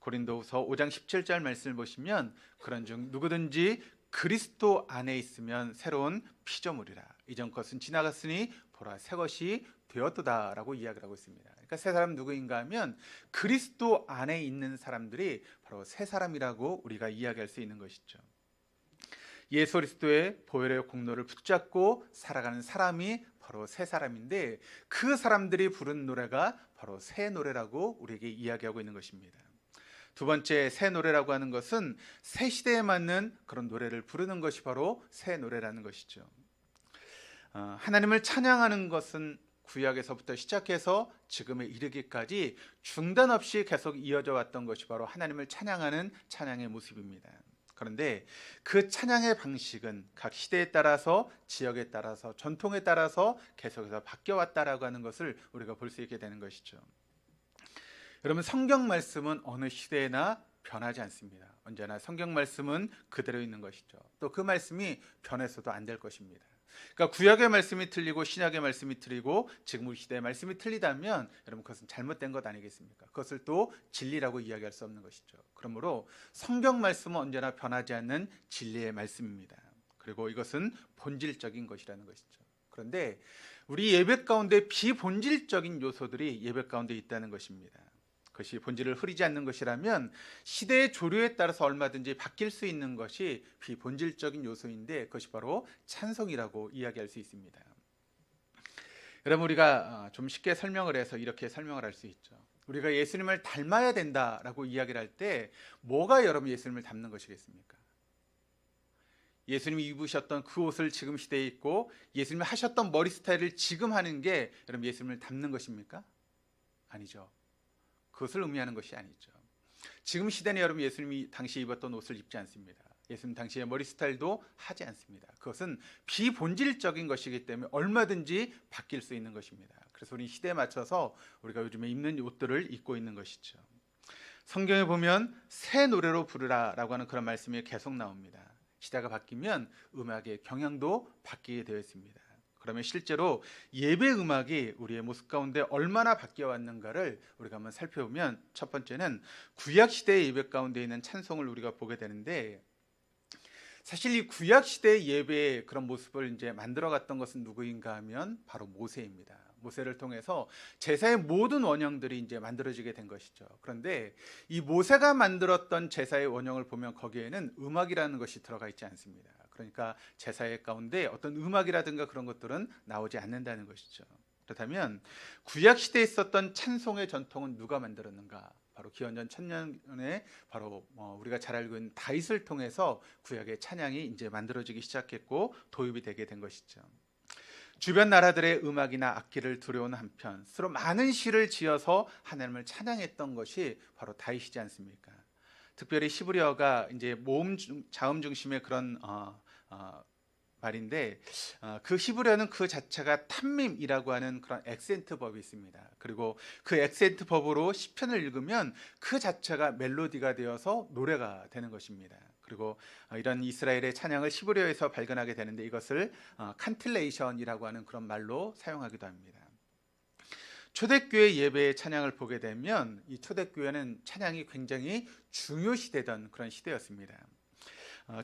Speaker 3: 고린도후서 5장 17절 말씀을 보시면 그런즉 누구든지 그리스도 안에 있으면 새로운 피조물이라. 이전 것은 지나갔으니 보라 새 것이 되었도다라고 이야기를 하고 있습니다. 그러니까 새 사람 누구인가 하면 그리스도 안에 있는 사람들이 바로 새 사람이라고 우리가 이야기할 수 있는 것이죠. 예수 그리스도의 보혈의 공로를 붙잡고 살아가는 사람이 바로 새 사람인데 그 사람들이 부른 노래가 바로 새 노래라고 우리에게 이야기하고 있는 것입니다. 두 번째, 새 노래라고 하는 것은 새 시대에 맞는 그런 노래를 부르는 것이 바로 새 노래라는 것이죠. 하나님을 찬양하는 것은 구약에서부터 시작해서 지금에 이르기까지 중단 없이 계속 이어져 왔던 것이 바로 하나님을 찬양하는 찬양의 모습입니다. 그런데 그 찬양의 방식은 각 시대에 따라서, 지역에 따라서, 전통에 따라서 계속해서 바뀌어왔다라고 하는 것을 우리가 볼 수 있게 되는 것이죠. 여러분, 성경 말씀은 어느 시대에나 변하지 않습니다. 언제나 성경 말씀은 그대로 있는 것이죠. 또 그 말씀이 변해서도 안 될 것입니다. 그러니까 구약의 말씀이 틀리고 신약의 말씀이 틀리고 지금 우리 시대의 말씀이 틀리다면 여러분 그것은 잘못된 것 아니겠습니까? 그것을 또 진리라고 이야기할 수 없는 것이죠. 그러므로 성경 말씀은 언제나 변하지 않는 진리의 말씀입니다. 그리고 이것은 본질적인 것이라는 것이죠. 그런데 우리 예배 가운데 비본질적인 요소들이 예배 가운데 있다는 것입니다. 그것이 본질을 흐리지 않는 것이라면 시대의 조류에 따라서 얼마든지 바뀔 수 있는 것이 비본질적인 요소인데 그것이 바로 찬송이라고 이야기할 수 있습니다. 여러분, 우리가 좀 쉽게 설명을 해서 이렇게 설명을 할 수 있죠. 우리가 예수님을 닮아야 된다라고 이야기를 할 때 뭐가 여러분 예수님을 닮는 것이겠습니까? 예수님이 입으셨던 그 옷을 지금 시대에 입고 예수님이 하셨던 머리 스타일을 지금 하는 게 여러분 예수님을 닮는 것입니까? 아니죠. 그것을 의미하는 것이 아니죠. 지금 시대는 여러분 예수님이 당시 입었던 옷을 입지 않습니다. 예수님 당시의 머리 스타일도 하지 않습니다. 그것은 비본질적인 것이기 때문에 얼마든지 바뀔 수 있는 것입니다. 그래서 우리 시대에 맞춰서 우리가 요즘에 입는 옷들을 입고 있는 것이죠. 성경에 보면 새 노래로 부르라라고 하는 그런 말씀이 계속 나옵니다. 시대가 바뀌면 음악의 경향도 바뀌게 되어 있습니다. 그러면 실제로 예배 음악이 우리의 모습 가운데 얼마나 바뀌어 왔는가를 우리가 한번 살펴보면 첫 번째는 구약 시대의 예배 가운데 있는 찬송을 우리가 보게 되는데 사실 이 구약 시대의 예배의 그런 모습을 이제 만들어 갔던 것은 누구인가 하면 바로 모세입니다. 모세를 통해서 제사의 모든 원형들이 이제 만들어지게 된 것이죠. 그런데 이 모세가 만들었던 제사의 원형을 보면 거기에는 음악이라는 것이 들어가 있지 않습니다. 그러니까 제사의 가운데 어떤 음악이라든가 그런 것들은 나오지 않는다는 것이죠. 그렇다면 구약 시대에 있었던 찬송의 전통은 누가 만들었는가? 바로 기원전 1000년에 바로 우리가 잘 알고 있는 다윗을 통해서 구약의 찬양이 이제 만들어지기 시작했고 도입이 되게 된 것이죠. 주변 나라들의 음악이나 악기를 들여온 한편 스스로 많은 시를 지어서 하나님을 찬양했던 것이 바로 다윗이지 않습니까? 특별히 히브리어가 이제 자음 중심의 그런 말인데 그 히브리어는 그 자체가 탐밈이라고 하는 그런 액센트 법이 있습니다. 그리고 그 액센트 법으로 시편을 읽으면 그 자체가 멜로디가 되어서 노래가 되는 것입니다. 그리고 이런 이스라엘의 찬양을 히브리어에서 발견하게 되는데 이것을 칸틸레이션이라고 하는 그런 말로 사용하기도 합니다. 초대교회 예배의 찬양을 보게 되면 이 초대교회는 찬양이 굉장히 중요시되던 그런 시대였습니다.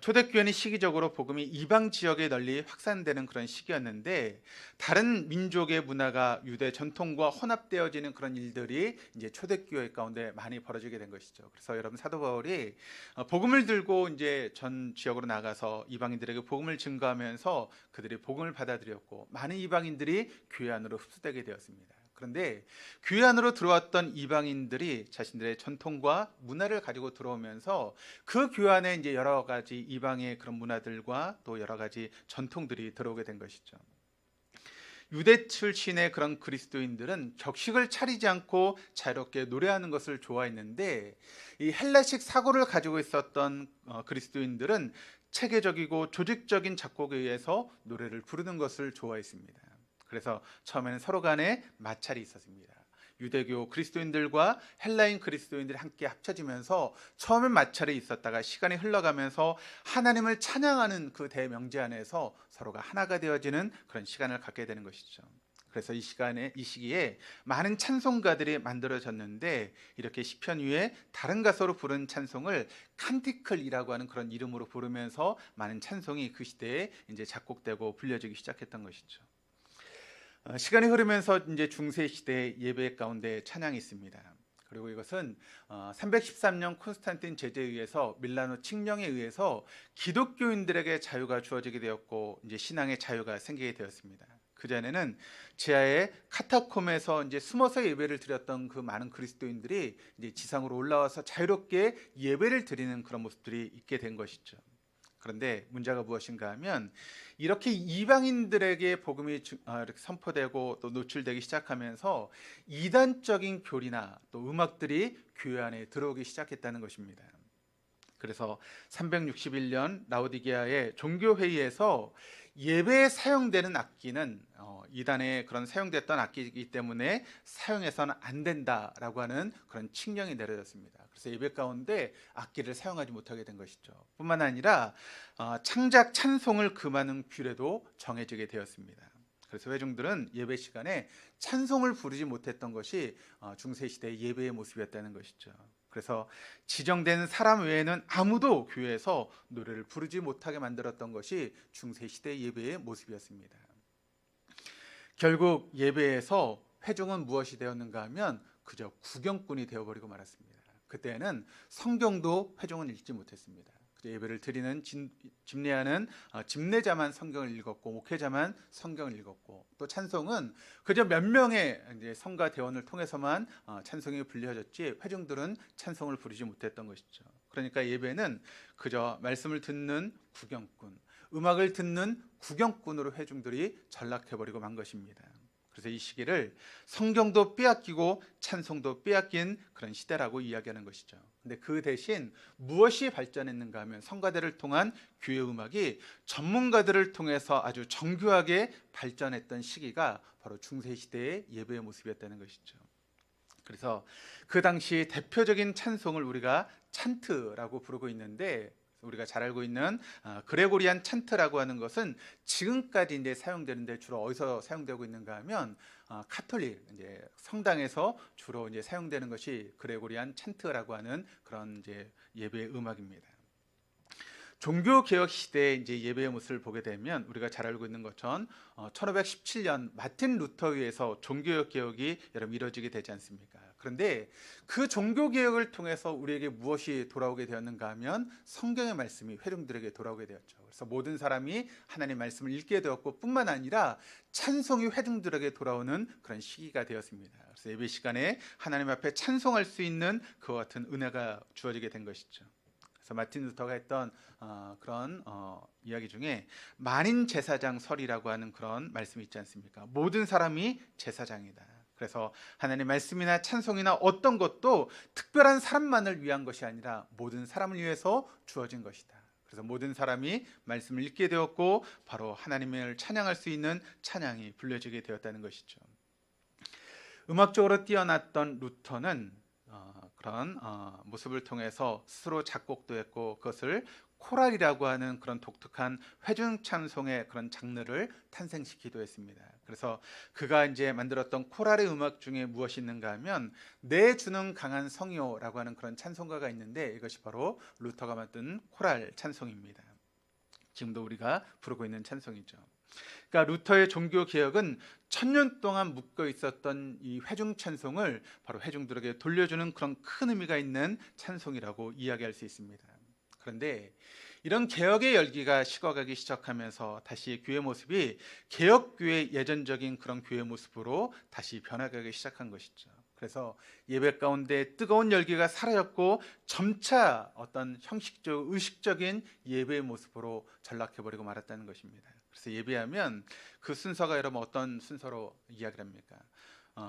Speaker 3: 초대교회는 시기적으로 복음이 이방 지역에 널리 확산되는 그런 시기였는데 다른 민족의 문화가 유대 전통과 혼합되어지는 그런 일들이 이제 초대교회 가운데 많이 벌어지게 된 것이죠. 그래서 여러분 사도 바울이 복음을 들고 이제 전 지역으로 나가서 이방인들에게 복음을 증거하면서 그들이 복음을 받아들였고 많은 이방인들이 교회 안으로 흡수되게 되었습니다. 그런데 교회 안으로 들어왔던 이방인들이 자신들의 전통과 문화를 가지고 들어오면서 그 교회 안에 이제 여러 가지 이방의 그런 문화들과 또 여러 가지 전통들이 들어오게 된 것이죠. 유대 출신의 그런 그리스도인들은 격식을 차리지 않고 자유롭게 노래하는 것을 좋아했는데 이 헬라식 사고를 가지고 있었던 그리스도인들은 체계적이고 조직적인 작곡에 의해서 노래를 부르는 것을 좋아했습니다. 그래서 처음에는 서로 간에 마찰이 있었습니다. 유대교 그리스도인들과 헬라인 그리스도인들이 함께 합쳐지면서 처음엔 마찰이 있었다가 시간이 흘러가면서 하나님을 찬양하는 그 대명제 안에서 서로가 하나가 되어지는 그런 시간을 갖게 되는 것이죠. 그래서 이 시기에 많은 찬송가들이 만들어졌는데, 이렇게 시편 위에 다른 가수로 부른 찬송을 칸티클이라고 하는 그런 이름으로 부르면서 많은 찬송이 그 시대에 이제 작곡되고 불려지기 시작했던 것이죠. 시간이 흐르면서 이제 중세 시대 예배 가운데 찬양이 있습니다. 그리고 이것은 313년 콘스탄틴 제제에 의해서 밀라노 칙령에 의해서 기독교인들에게 자유가 주어지게 되었고, 이제 신앙의 자유가 생기게 되었습니다. 그 전에는 지하의 카타콤에서 이제 숨어서 예배를 드렸던 그 많은 그리스도인들이 이제 지상으로 올라와서 자유롭게 예배를 드리는 그런 모습들이 있게 된 것이죠. 그런데 문제가 무엇인가 하면, 이렇게 이방인들에게 복음이 이렇게 선포되고 또 노출되기 시작하면서 이단적인 교리나 또 음악들이 교회 안에 들어오기 시작했다는 것입니다. 그래서 361년 라오디게아의 종교회의에서 예배에 사용되는 악기는 이단에 그런 사용됐던 악기이기 때문에 사용해서는 안 된다라고 하는 그런 칙령이 내려졌습니다. 그래서 예배 가운데 악기를 사용하지 못하게 된 것이죠. 뿐만 아니라 창작 찬송을 금하는 규례도 정해지게 되었습니다. 그래서 회중들은 예배 시간에 찬송을 부르지 못했던 것이 중세시대의 예배의 모습이었다는 것이죠. 그래서 지정된 사람 외에는 아무도 교회에서 노래를 부르지 못하게 만들었던 것이 중세시대 예배의 모습이었습니다. 결국 예배에서 회중은 무엇이 되었는가 하면 그저 구경꾼이 되어버리고 말았습니다. 그때는 성경도 회중은 읽지 못했습니다. 예배를 드리는 집례하는 집례자만 성경을 읽었고, 목회자만 성경을 읽었고, 또 찬송은 그저 몇 명의 이제 성가 대원을 통해서만 찬송이 불려졌지 회중들은 찬송을 부르지 못했던 것이죠. 그러니까 예배는 그저 말씀을 듣는 구경꾼, 음악을 듣는 구경꾼으로 회중들이 전락해버리고 만 것입니다. 그래서 이 시기를 성경도 빼앗기고 찬송도 빼앗긴 그런 시대라고 이야기하는 것이죠. 근데 그 대신 무엇이 발전했는가 하면, 성가대를 통한 교회 음악이 전문가들을 통해서 아주 정교하게 발전했던 시기가 바로 중세시대의 예배의 모습이었다는 것이죠. 그래서 그 당시 대표적인 찬송을 우리가 찬트라고 부르고 있는데, 우리가 잘 알고 있는 그레고리안 찬트라고 하는 것은 지금까지 이제 사용되는데 주로 어디서 사용되고 있는가 하면 카톨릭 이제 성당에서 주로 이제 사용되는 것이 그레고리안 찬트라고 하는 그런 이제 예배 음악입니다. 종교 개혁 시대에 이제 예배의 모습을 보게 되면 우리가 잘 알고 있는 것처럼 1517년 마틴 루터에 의해서 종교 개혁이 여러분 이루어지게 되지 않습니까? 그런데 그 종교 개혁을 통해서 우리에게 무엇이 돌아오게 되었는가 하면 성경의 말씀이 회중들에게 돌아오게 되었죠. 그래서 모든 사람이 하나님의 말씀을 읽게 되었고, 뿐만 아니라 찬송이 회중들에게 돌아오는 그런 시기가 되었습니다. 그래서 예배 시간에 하나님 앞에 찬송할 수 있는 그와 같은 은혜가 주어지게 된 것이죠. 그래서 마틴 루터가 했던 그런 이야기 중에 만인 제사장 설이라고 하는 그런 말씀이 있지 않습니까? 모든 사람이 제사장이다. 그래서 하나님의 말씀이나 찬송이나 어떤 것도 특별한 사람만을 위한 것이 아니라 모든 사람을 위해서 주어진 것이다. 그래서 모든 사람이 말씀을 읽게 되었고, 바로 하나님을 찬양할 수 있는 찬양이 불려지게 되었다는 것이죠. 음악적으로 뛰어났던 루터는 그런 모습을 통해서 스스로 작곡도 했고, 그것을 코랄이라고 하는 그런 독특한 회중 찬송의 그런 장르를 탄생시키기도 했습니다. 그래서 그가 이제 만들었던 코랄의 음악 중에 무엇이 있는가 하면 내 주는 강한 성이요라고 하는 그런 찬송가가 있는데, 이것이 바로 루터가 만든 코랄 찬송입니다. 지금도 우리가 부르고 있는 찬송이죠. 그러니까 루터의 종교 개혁은 1000년 동안 묶여 있었던 이 회중 찬송을 바로 회중들에게 돌려주는 그런 큰 의미가 있는 찬송이라고 이야기할 수 있습니다. 그런데 이런 개혁의 열기가 식어가기 시작하면서 다시 교회 모습이 개혁교회 예전적인 그런 교회 모습으로 다시 변화가기 시작한 것이죠. 그래서 예배 가운데 뜨거운 열기가 사라졌고, 점차 어떤 형식적, 의식적인 예배의 모습으로 전락해버리고 말았다는 것입니다. 그래서 예배하면 그 순서가 여러분 어떤 순서로 이야기를 합니까?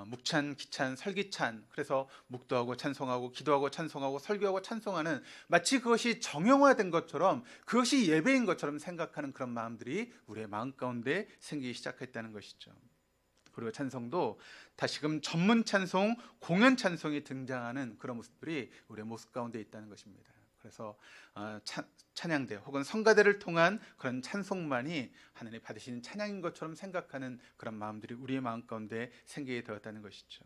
Speaker 3: 묵찬, 기찬, 설기찬, 그래서 묵도하고 찬송하고 기도하고 찬송하고 설교하고 찬송하는, 마치 그것이 정형화된 것처럼, 그것이 예배인 것처럼 생각하는 그런 마음들이 우리의 마음 가운데 생기기 시작했다는 것이죠. 그리고 찬송도 다시금 전문 찬송, 공연 찬송이 등장하는 그런 모습들이 우리의 모습 가운데 있다는 것입니다. 그래서 찬양대 혹은 성가대를 통한 그런 찬송만이 하나님이 받으시는 찬양인 것처럼 생각하는 그런 마음들이 우리의 마음 가운데 생기게 되었다는 것이죠.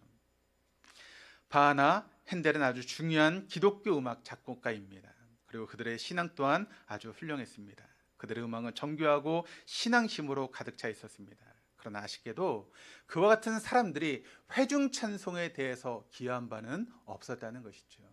Speaker 3: 바하나 핸델은 아주 중요한 기독교 음악 작곡가입니다. 그리고 그들의 신앙 또한 아주 훌륭했습니다. 그들의 음악은 정교하고 신앙심으로 가득 차 있었습니다. 그러나 아쉽게도 그와 같은 사람들이 회중 찬송에 대해서 기여한 바는 없었다는 것이죠.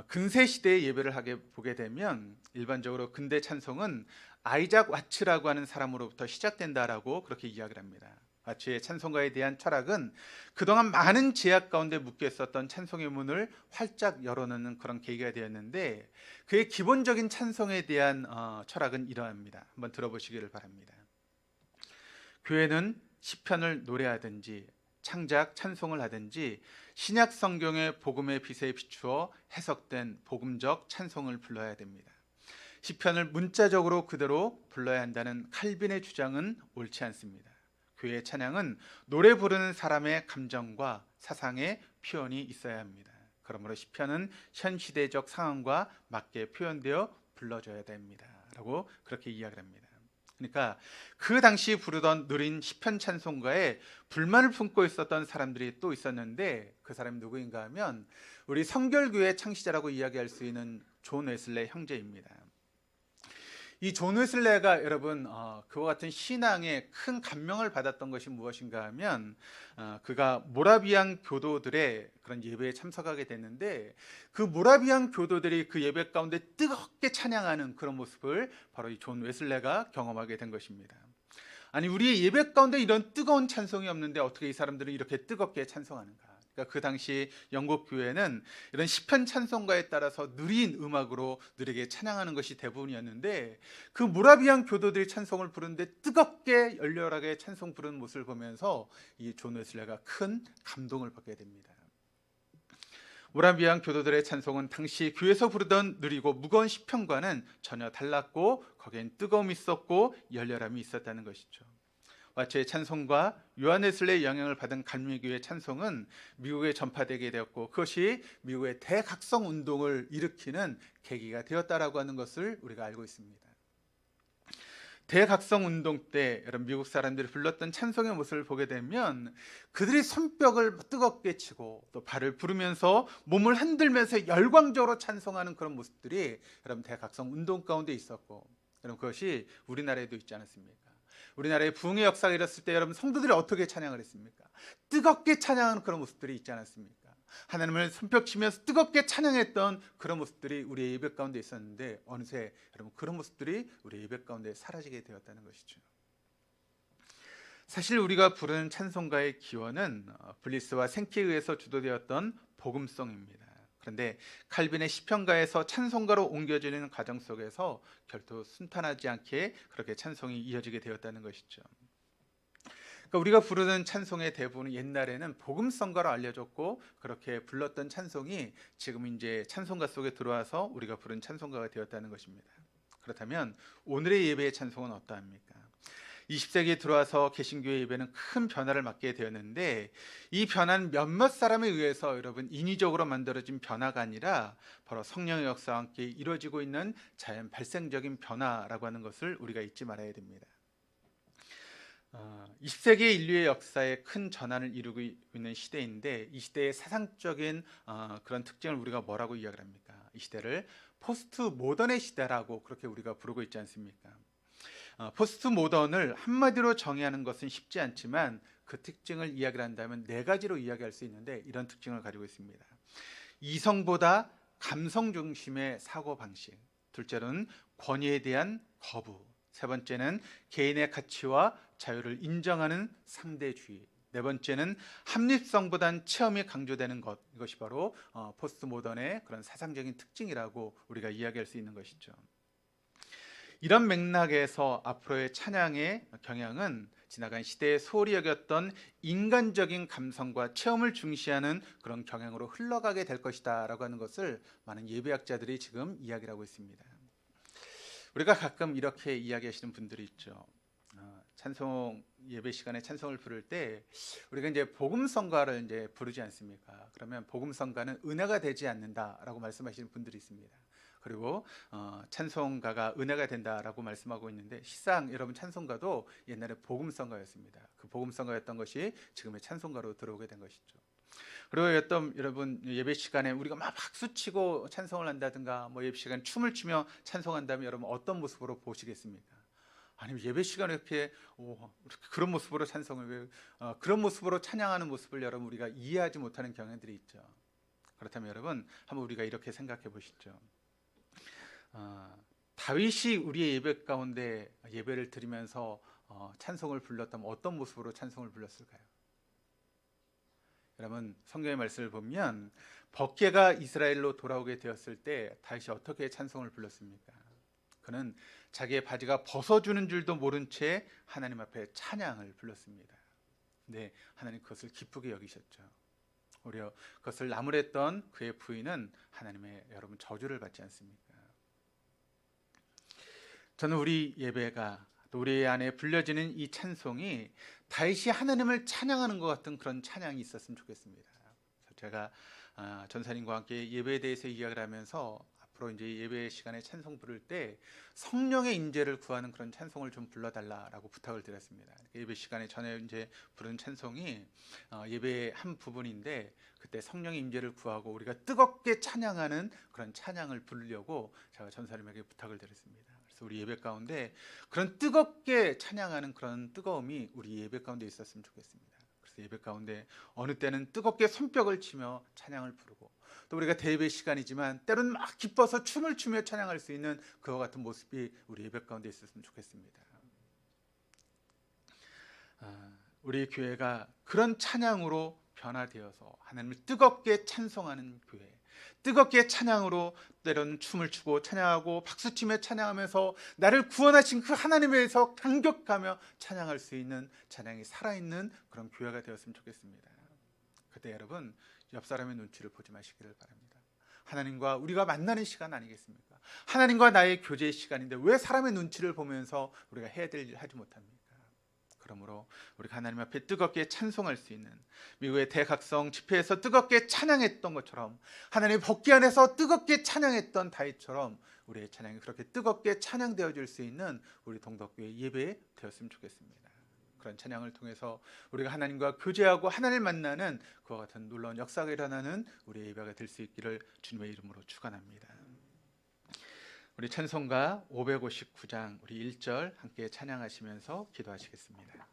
Speaker 3: 근세 시대의 예배를 보게 되면 일반적으로 근대 찬송은 아이작 와츠라고 하는 사람으로부터 시작된다라고 그렇게 이야기를 합니다. 와츠의 찬송가에 대한 철학은 그동안 많은 제약 가운데 묶여 있었던 찬송의 문을 활짝 열어놓는 그런 계기가 되었는데, 그의 기본적인 찬송에 대한 철학은 이러합니다. 한번 들어보시기를 바랍니다. 교회는 시편을 노래하든지 창작 찬송을 하든지 신약 성경의 복음의 빛에 비추어 해석된 복음적 찬송을 불러야 됩니다. 시편을 문자적으로 그대로 불러야 한다는 칼빈의 주장은 옳지 않습니다. 교회의 찬양은 노래 부르는 사람의 감정과 사상의 표현이 있어야 합니다. 그러므로 시편은 현 시대적 상황과 맞게 표현되어 불러줘야 됩니다. 라고 그렇게 이야기를 합니다. 그러니까 그 당시 부르던 느린 시편 찬송가에 불만을 품고 있었던 사람들이 또 있었는데, 그 사람이 누구인가 하면 우리 성결교회 창시자라고 이야기할 수 있는 존 웨슬레 형제입니다. 이 존 웨슬레가 여러분 그와 같은 신앙에 큰 감명을 받았던 것이 무엇인가 하면 그가 모라비안 교도들의 그런 예배에 참석하게 됐는데, 그 모라비안 교도들이 그 예배 가운데 뜨겁게 찬양하는 그런 모습을 바로 이 존 웨슬레가 경험하게 된 것입니다. 아니, 우리의 예배 가운데 이런 뜨거운 찬송이 없는데 어떻게 이 사람들은 이렇게 뜨겁게 찬송하는가? 그러니까 그 당시 영국 교회는 이런 시편 찬송가에 따라서 느린 음악으로 느리게 찬양하는 것이 대부분이었는데, 그 모라비안 교도들이 찬송을 부르는데 뜨겁게 열렬하게 찬송 부르는 모습을 보면서 이 존 웨슬레가 큰 감동을 받게 됩니다. 모라비안 교도들의 찬송은 당시 교회에서 부르던 느리고 무거운 시편과는 전혀 달랐고, 거기엔 뜨거움이 있었고 열렬함이 있었다는 것이죠. 와츠의 찬송과 요한 웨슬레의 영향을 받은 감리교의 찬송은 미국에 전파되게 되었고, 그것이 미국의 대각성 운동을 일으키는 계기가 되었다라고 하는 것을 우리가 알고 있습니다. 대각성 운동 때 여러분 미국 사람들이 불렀던 찬송의 모습을 보게 되면 그들이 손뼉을 뜨겁게 치고 또 발을 부르면서 몸을 흔들면서 열광적으로 찬송하는 그런 모습들이 여러분 대각성 운동 가운데 있었고, 여러분 그것이 우리나라에도 있지 않았습니까? 우리나라의 부흥의 역사가 일었을 때 여러분 성도들이 어떻게 찬양을 했습니까? 뜨겁게 찬양하는 그런 모습들이 있지 않았습니까? 하나님을 손뼉치면서 뜨겁게 찬양했던 그런 모습들이 우리의 예배 가운데 있었는데, 어느새 여러분 그런 모습들이 우리의 예배 가운데 사라지게 되었다는 것이죠. 사실 우리가 부르는 찬송가의 기원은 블리스와 생키에 의해서 주도되었던 복음송입니다. 그런데 칼빈의 시편가에서 찬송가로 옮겨지는 과정 속에서 결코 순탄하지 않게 그렇게 찬송이 이어지게 되었다는 것이죠. 그러니까 우리가 부르는 찬송의 대부분은 옛날에는 복음성가로 알려졌고, 그렇게 불렀던 찬송이 지금 이제 찬송가 속에 들어와서 우리가 부른 찬송가가 되었다는 것입니다. 그렇다면 오늘의 예배의 찬송은 어떠합니까? 20세기에 들어와서 개신교의 예배는 큰 변화를 맞게 되었는데, 이 변화는 몇몇 사람에 의해서 여러분 인위적으로 만들어진 변화가 아니라 바로 성령의 역사와 함께 이루어지고 있는 자연 발생적인 변화라고 하는 것을 우리가 잊지 말아야 됩니다. 20세기 인류의 역사에 큰 전환을 이루고 있는 시대인데, 이 시대의 사상적인 그런 특징을 우리가 뭐라고 이야기를 합니까? 이 시대를 포스트 모던의 시대라고 그렇게 우리가 부르고 있지 않습니까? 포스트 모던을 한마디로 정의하는 것은 쉽지 않지만 그 특징을 이야기를 한다면 네 가지로 이야기할 수 있는데, 이런 특징을 가지고 있습니다. 이성보다 감성 중심의 사고방식, 둘째로는 권위에 대한 거부, 세 번째는 개인의 가치와 자유를 인정하는 상대주의, 네 번째는 합리성보단 체험이 강조되는 것, 이것이 바로 포스트 모던의 그런 사상적인 특징이라고 우리가 이야기할 수 있는 것이죠. 이런 맥락에서 앞으로의 찬양의 경향은 지나간 시대의 소홀히 여겼던 인간적인 감성과 체험을 중시하는 그런 경향으로 흘러가게 될 것이다 라고 하는 것을 많은 예배학자들이 지금 이야기를 하고 있습니다. 우리가 가끔 이렇게 이야기하시는 분들이 있죠. 찬송 예배 시간에 찬송을 부를 때 우리가 이제 복음성가를 이제 부르지 않습니까? 그러면 복음성가는 은혜가 되지 않는다라고 말씀하시는 분들이 있습니다. 그리고 찬송가가 은혜가 된다라고 말씀하고 있는데, 실상 여러분 찬송가도 옛날에 복음성가였습니다. 그 복음성가였던 것이 지금의 찬송가로 들어오게 된 것이죠. 그리고 여러분 예배 시간에 우리가 막 박수치고 찬송을 한다든가 뭐 예배 시간에 춤을 추며 찬송한다면 여러분 어떤 모습으로 보시겠습니까? 아니면 예배 시간에 이렇게 그런 모습으로 찬송을 그런 모습으로 찬양하는 모습을 여러분 우리가 이해하지 못하는 경향들이 있죠. 그렇다면 여러분 한번 우리가 이렇게 생각해 보시죠. 다윗이 우리의 예배 가운데 예배를 드리면서 찬송을 불렀다면 어떤 모습으로 찬송을 불렀을까요? 여러분 성경의 말씀을 보면 법궤가 이스라엘로 돌아오게 되었을 때 다윗이 어떻게 찬송을 불렀습니까? 그는 자기의 바지가 벗어주는 줄도 모른 채 하나님 앞에 찬양을 불렀습니다. 근데 하나님 그것을 기쁘게 여기셨죠. 오히려 그것을 나무랬던 그의 부인은 하나님의 여러분 저주를 받지 않습니까? 저는 우리 예배가 또 우리 안에 불려지는 이 찬송이 다윗이 하나님을 찬양하는 것 같은 그런 찬양이 있었으면 좋겠습니다. 제가 전사님과 함께 예배에 대해서 이야기를 하면서 앞으로 이제 예배 시간에 찬송 부를 때 성령의 임재를 구하는 그런 찬송을 좀 불러달라라고 부탁을 드렸습니다. 예배 시간에 전에 이제 부른 찬송이 예배의 한 부분인데, 그때 성령의 임재를 구하고 우리가 뜨겁게 찬양하는 그런 찬양을 부르려고 제가 전사님에게 부탁을 드렸습니다. 그래서 우리 예배 가운데 그런 뜨겁게 찬양하는 그런 뜨거움이 우리 예배 가운데 있었으면 좋겠습니다. 그래서 예배 가운데 어느 때는 뜨겁게 손뼉을 치며 찬양을 부르고, 또 우리가 대예배 시간이지만 때로는 막 기뻐서 춤을 추며 찬양할 수 있는 그와 같은 모습이 우리 예배 가운데 있었으면 좋겠습니다. 우리 교회가 그런 찬양으로 변화되어서 하나님을 뜨겁게 찬송하는 교회, 뜨겁게 찬양으로 때로는 춤을 추고 찬양하고 박수치며 찬양하면서 나를 구원하신 그 하나님에서 감격하며 찬양할 수 있는 찬양이 살아있는 그런 교회가 되었으면 좋겠습니다. 그때 여러분 옆 사람의 눈치를 보지 마시기를 바랍니다. 하나님과 우리가 만나는 시간 아니겠습니까? 하나님과 나의 교제의 시간인데 왜 사람의 눈치를 보면서 우리가 해야 될 일 하지 못합니까? 그러므로 우리가 하나님 앞에 뜨겁게 찬송할 수 있는, 미국의 대각성 집회에서 뜨겁게 찬양했던 것처럼, 하나님의 법궤 안에서 뜨겁게 찬양했던 다윗처럼 우리의 찬양이 그렇게 뜨겁게 찬양되어질 수 있는 우리 동덕교회 예배 되었으면 좋겠습니다. 그런 찬양을 통해서 우리가 하나님과 교제하고 하나님을 만나는 그와 같은 놀라운 역사가 일어나는 우리의 예배가 될 수 있기를 주님의 이름으로 축원합니다. 우리 찬송가 559장 우리 1절 함께 찬양하시면서 기도하시겠습니다.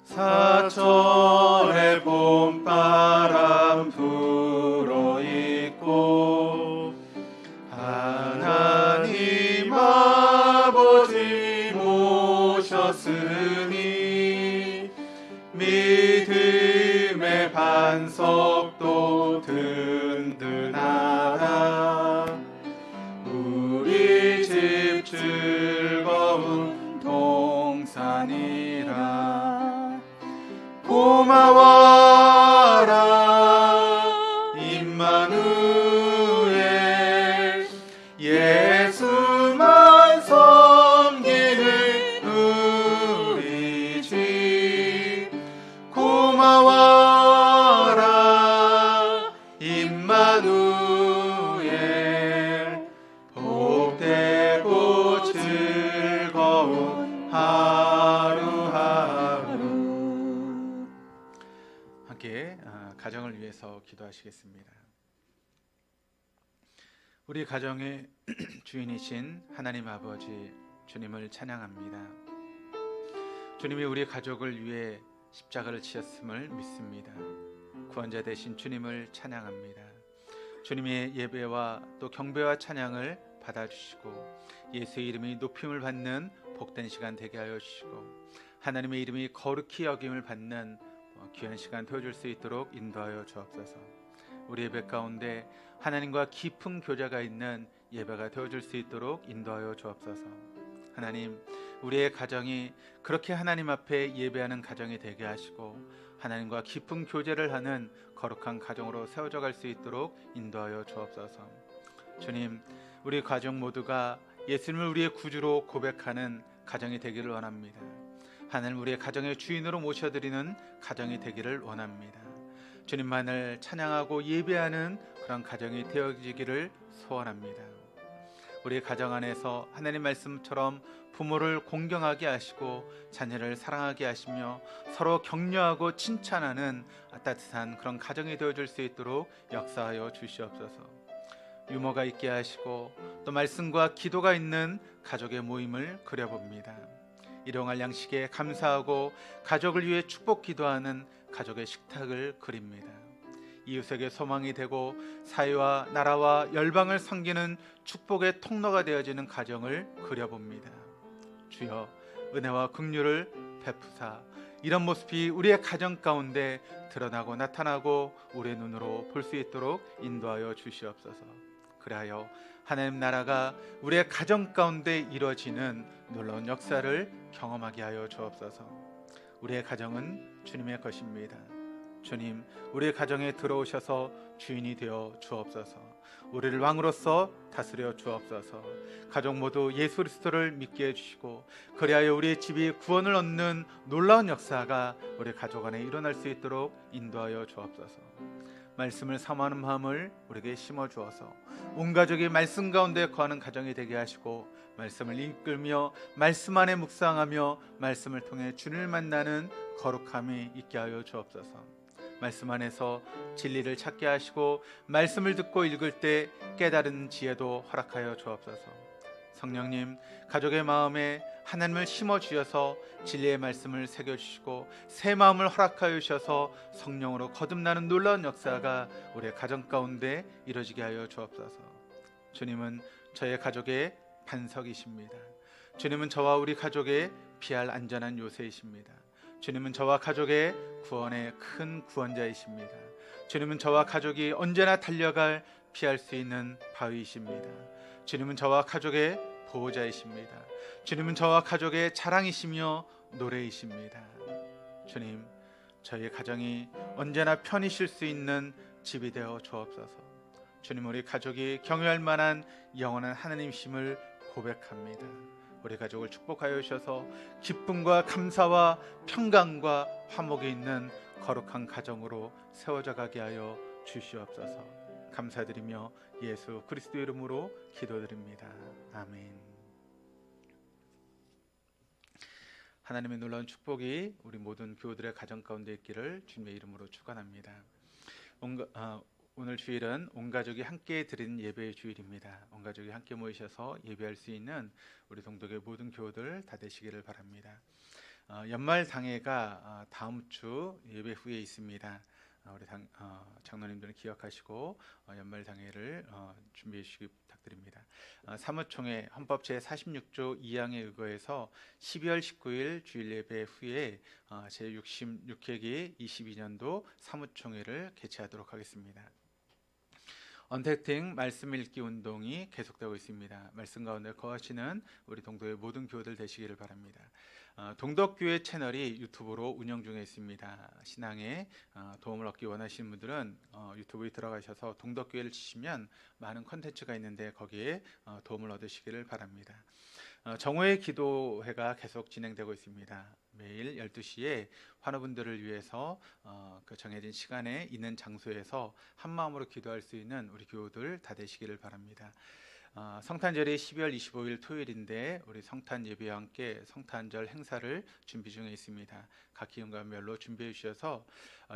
Speaker 3: 사철의 봄바람 불어있고 하나님 아버지 모셨으니 믿음의 반석도 든든하다. 우리 집 즐거운 동산이라. 고마워라 임마누엘, 예수만 섬기는 우리 집. 고마워라 임마누엘, 복되고 즐거운 하루하루. 함께 가정을 위해서 기도하시겠습니다. 우리 가정의 주인이신 하나님 아버지, 주님을 찬양합니다. 주님이 우리 가족을 위해 십자가를 지었음을 믿습니다. 구원자 되신 주님을 찬양합니다. 주님의 예배와 또 경배와 찬양을 받아주시고 예수의 이름이 높임을 받는 복된 시간 되게 하여 주시고 하나님의 이름이 거룩히 여김을 받는 귀한 시간 되어줄 수 있도록 인도하여 주옵소서. 우리 예배 가운데 하나님과 깊은 교제가 있는 예배가 되어줄 수 있도록 인도하여 주옵소서. 하나님, 우리의 가정이 그렇게 하나님 앞에 예배하는 가정이 되게 하시고 하나님과 깊은 교제를 하는 거룩한 가정으로 세워져 갈 수 있도록 인도하여 주옵소서. 주님, 우리 가정 모두가 예수님을 우리의 구주로 고백하는 가정이 되기를 원합니다. 하나님, 우리의 가정의 주인으로 모셔드리는 가정이 되기를 원합니다. 주님만을 찬양하고 예배하는 그런 가정이 되어지기를 소원합니다. 우리 가정 안에서 하나님 말씀처럼 부모를 공경하게 하시고 자녀를 사랑하게 하시며 서로 격려하고 칭찬하는 따뜻한 그런 가정이 되어줄 수 있도록 역사하여 주시옵소서. 유머가 있게 하시고 또 말씀과 기도가 있는 가족의 모임을 그려봅니다. 일용할 양식에 감사하고 가족을 위해 축복 기도하는 가족의 식탁을 그립니다. 이웃에게 소망이 되고 사회와 나라와 열방을 섬기는 축복의 통로가 되어지는 가정을 그려봅니다. 주여, 은혜와 긍휼을 베푸사 이런 모습이 우리의 가정 가운데 드러나고 나타나고 우리의 눈으로 볼 수 있도록 인도하여 주시옵소서. 그리하여 하나님 나라가 우리의 가정 가운데 이루어지는 놀라운 역사를 경험하게 하여 주옵소서. 우리의 가정은 주님의 것입니다. 주님, 우리의 가정에 들어오셔서 주인이 되어 주옵소서. 우리를 왕으로서 다스려 주옵소서. 가족 모두 예수 그리스도를 믿게 해주시고 그리하여 우리의 집이 구원을 얻는 놀라운 역사가 우리 가족 안에 일어날 수 있도록 인도하여 주옵소서. 말씀을 사모하는 마음을 우리에게 심어 주어서 온 가족이 말씀 가운데 거하는 가정이 되게 하시고 말씀을 이끌며 말씀 안에 묵상하며 말씀을 통해 주님을 만나는 거룩함이 있게 하여 주옵소서. 말씀 안에서 진리를 찾게 하시고 말씀을 듣고 읽을 때 깨달은 지혜도 허락하여 주옵소서. 성령님, 가족의 마음에 하나님을 심어 주셔서 진리의 말씀을 새겨 주시고 새 마음을 허락하여 주셔서 성령으로 거듭나는 놀라운 역사가 우리의 가정 가운데 이루어지게 하여 주옵소서. 주님은 저의 가족의 반석이십니다. 주님은 저와 우리 가족의 피할 안전한 요새이십니다. 주님은 저와 가족의 구원의 큰 구원자이십니다. 주님은 저와 가족이 언제나 달려갈 피할 수 있는 바위이십니다. 주님은 저와 가족의 보호자이십니다. 주님은 저와 가족의 자랑이시며 노래이십니다. 주님, 저희 가정이 언제나 편히 쉴 수 있는 집이 되어 주옵소서. 주님, 우리 가족이 경외할 만한 영원한 하나님이심을 고백합니다. 우리 가족을 축복하여 주셔서 기쁨과 감사와 평강과 화목이 있는 거룩한 가정으로 세워져 가게 하여 주시옵소서. 감사드리며 예수 그리스도 이름으로 기도드립니다. 아멘. 하나님의 놀라운 축복이 우리 모든 교우들의 가정 가운데 있기를 주님의 이름으로 축원합니다. 오늘 주일은 온 가족이 함께 드리는 예배의 주일입니다. 온 가족이 함께 모이셔서 예배할 수 있는 우리 동덕의 모든 교우들 다 되시기를 바랍니다. 연말 당회가 다음 주 예배 후에 있습니다. 우리 장로님들은 기억하시고 연말 당회를 준비해 주시기 부탁드립니다. 사무총회 헌법 제46조 2항에 의거해서 12월 19일 주일 예배 후에 제66회기 22년도 사무총회를 개최하도록 하겠습니다. 언택팅 말씀 읽기 운동이 계속되고 있습니다. 말씀 가운데 거하시는 우리 동덕의 모든 교우들 되시기를 바랍니다. 동덕교회 채널이 유튜브로 운영 중에 있습니다. 신앙에 도움을 얻기 원하시는 분들은 유튜브에 들어가셔서 동덕교회를 치시면 많은 콘텐츠가 있는데 거기에 도움을 얻으시기를 바랍니다. 정오의 기도회가 계속 진행되고 있습니다. 매일 12시에 환우분들을 위해서 그 정해진 시간에 있는 장소에서 한마음으로 기도할 수 있는 우리 교우들 다 되시기를 바랍니다. 성탄절이 12월 25일 토요일인데 우리 성탄 예배와 함께 성탄절 행사를 준비 중에 있습니다. 각 기흥관별로 준비해 주셔서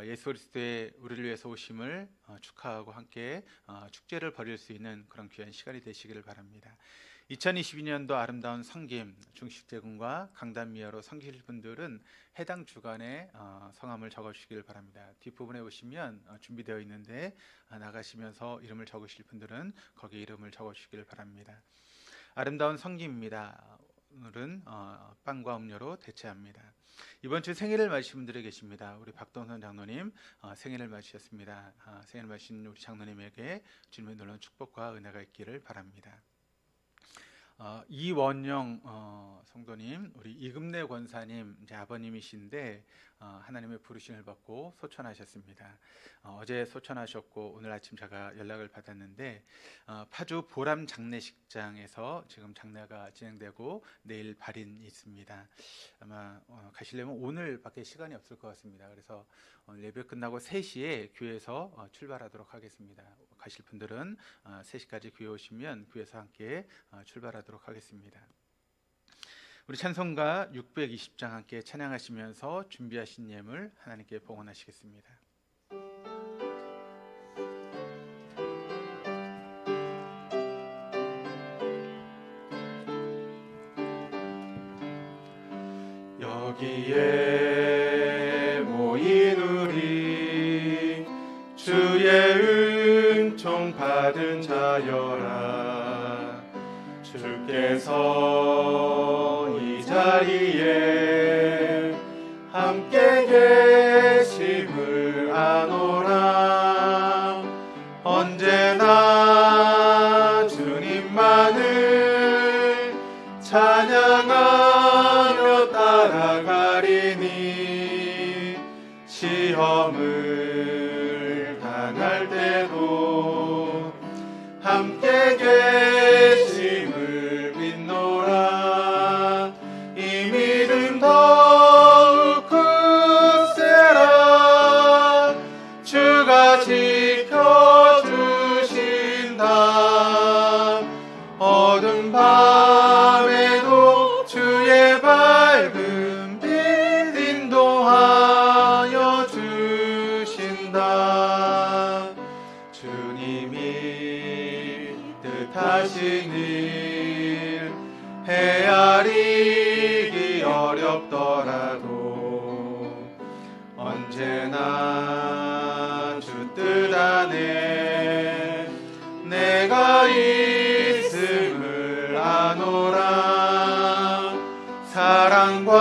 Speaker 3: 예수 그리스도의 우리를 위해서 오심을 축하하고 함께 축제를 벌일 수 있는 그런 귀한 시간이 되시기를 바랍니다. 2022년도 아름다운 섬김 중식제군과 강단미아로 섬기실 분들은 해당 주간에 성함을 적어주시길 바랍니다. 뒷부분에 보시면 준비되어 있는데 나가시면서 이름을 적으실 분들은 거기에 이름을 적어주시길 바랍니다. 아름다운 섬김입니다. 오늘은 빵과 음료로 대체합니다. 이번 주 생일을 맞으신 분들이 계십니다. 우리 박동선 장로님 생일을 맞으셨습니다. 생일을 맞으신 우리 장로님에게 주님의 놀라운 축복과 은혜가 있기를 바랍니다. 이원영 성도님, 우리 이금래 권사님 이제 아버님이신데 하나님의 부르심을 받고 소천하셨습니다. 어제 소천하셨고 오늘 아침 제가 연락을 받았는데 파주 보람 장례식장에서 지금 장례가 진행되고 내일 발인이 있습니다. 아마 가시려면 오늘밖에 시간이 없을 것 같습니다. 그래서 예배 끝나고 3시에 교회에서 출발하도록 하겠습니다. 가실 분들은 3시까지 교회 오시면 교회에서 함께 출발하도록 하겠습니다. 우리 찬송가 620장 함께 찬양하시면서 준비하신 예물 하나님께 봉헌하시겠습니다.
Speaker 1: 여기에 모인 우리 주의 은총 받은 자여라. 주께서 이 자리에 함께 계심을 아노라. 언제나 주님만을 찬양하며 따라가리니 시험을 당할 때도 함께 계심을 믿노라. 이 믿음 더욱 굳세라. 주가 지켜주신다. 어두운 밤에도 주의 밝은 빛 인도하여 주신다. 주님이 뜻하신 일 헤아리기 어렵더라도 언제나 주 뜻 안에 내가 있음을 아노라. 사랑과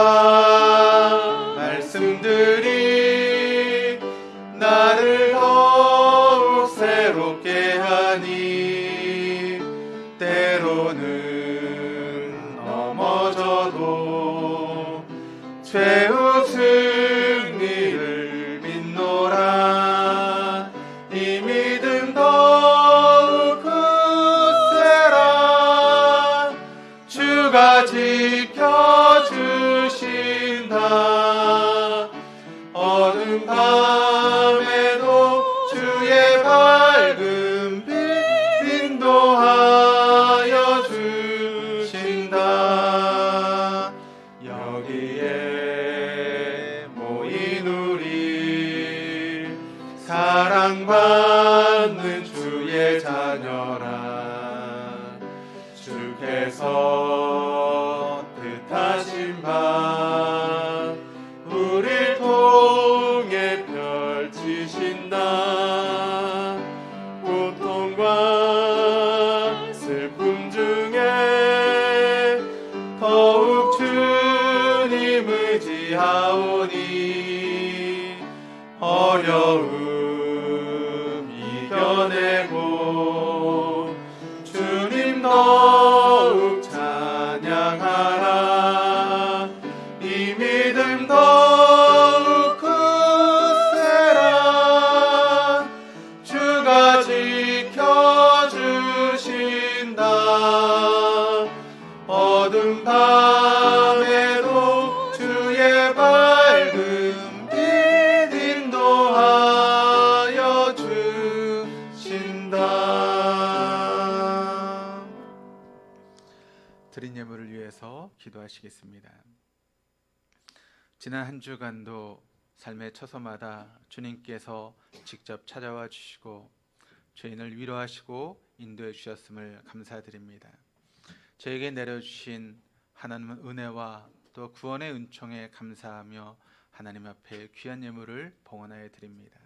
Speaker 1: 말씀들이 나를 더욱 새롭게 하니 때로는 넘어져도 최후 승리를 믿노라. 이 믿음 더욱 굳세라. 주가 지켜주신다. 어두운 밤에도 주의 밝은 빛 인도하여 주신다. 여기에 모인 우리 사랑받는 주의 자녀라. 주께서 뜻하신 바 우릴 통해 펼치신다. 고통과 슬픔 중에 더욱 주님 의지하오니 어려움 이겨내고 주님 더욱 찬양하라. 이 믿음 더욱 굳세라. 주가 지켜주신다. 어두운 밤에도 주의 밝은 빛 인도하여 주신다.
Speaker 3: 드린 예물을 위해서 기도하시겠습니다. 지난 한 주간도 삶의 처소마다 주님께서 직접 찾아와 주시고 죄인을 위로하시고 인도해 주셨음을 감사드립니다. 저에게 내려주신 하나님의 은혜와 또 구원의 은총에 감사하며 하나님 앞에 귀한 예물을 봉헌하여 드립니다.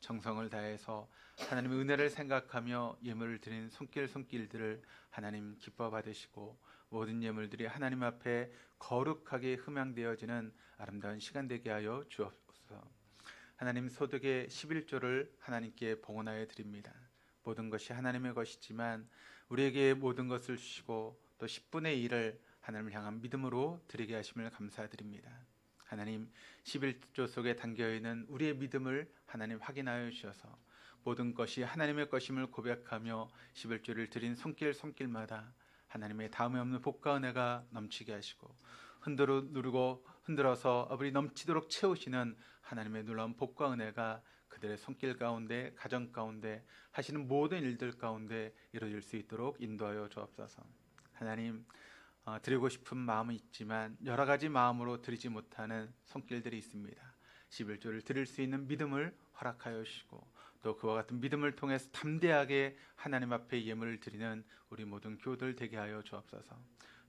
Speaker 3: 정성을 다해서 하나님의 은혜를 생각하며 예물을 드린 손길들을 하나님 기뻐 받으시고 모든 예물들이 하나님 앞에 거룩하게 흠양되어지는 아름다운 시간 되게 하여 주옵소서. 하나님 소득의 11조를 하나님께 봉헌하여 드립니다. 모든 것이 하나님의 것이지만 우리에게 모든 것을 주시고 또 10분의 1을 하나님을 향한 믿음으로 드리게 하심을 감사드립니다. 하나님 11조 속에 담겨있는 우리의 믿음을 하나님 확인하여 주셔서 모든 것이 하나님의 것임을 고백하며 11조를 드린 손길마다 하나님의 다음에 없는 복과 은혜가 넘치게 하시고 흔들어서 아버지 넘치도록 채우시는 하나님의 놀라운 복과 은혜가 그들의 손길 가운데, 가정 가운데, 하시는 모든 일들 가운데 이루어질 수 있도록 인도하여 주옵소서. 하나님, 드리고 싶은 마음은 있지만 여러 가지 마음으로 드리지 못하는 손길들이 있습니다. 11조를 드릴 수 있는 믿음을 허락하여 주시고 또 그와 같은 믿음을 통해서 담대하게 하나님 앞에 예물을 드리는 우리 모든 교우들 되게 하여 주옵소서.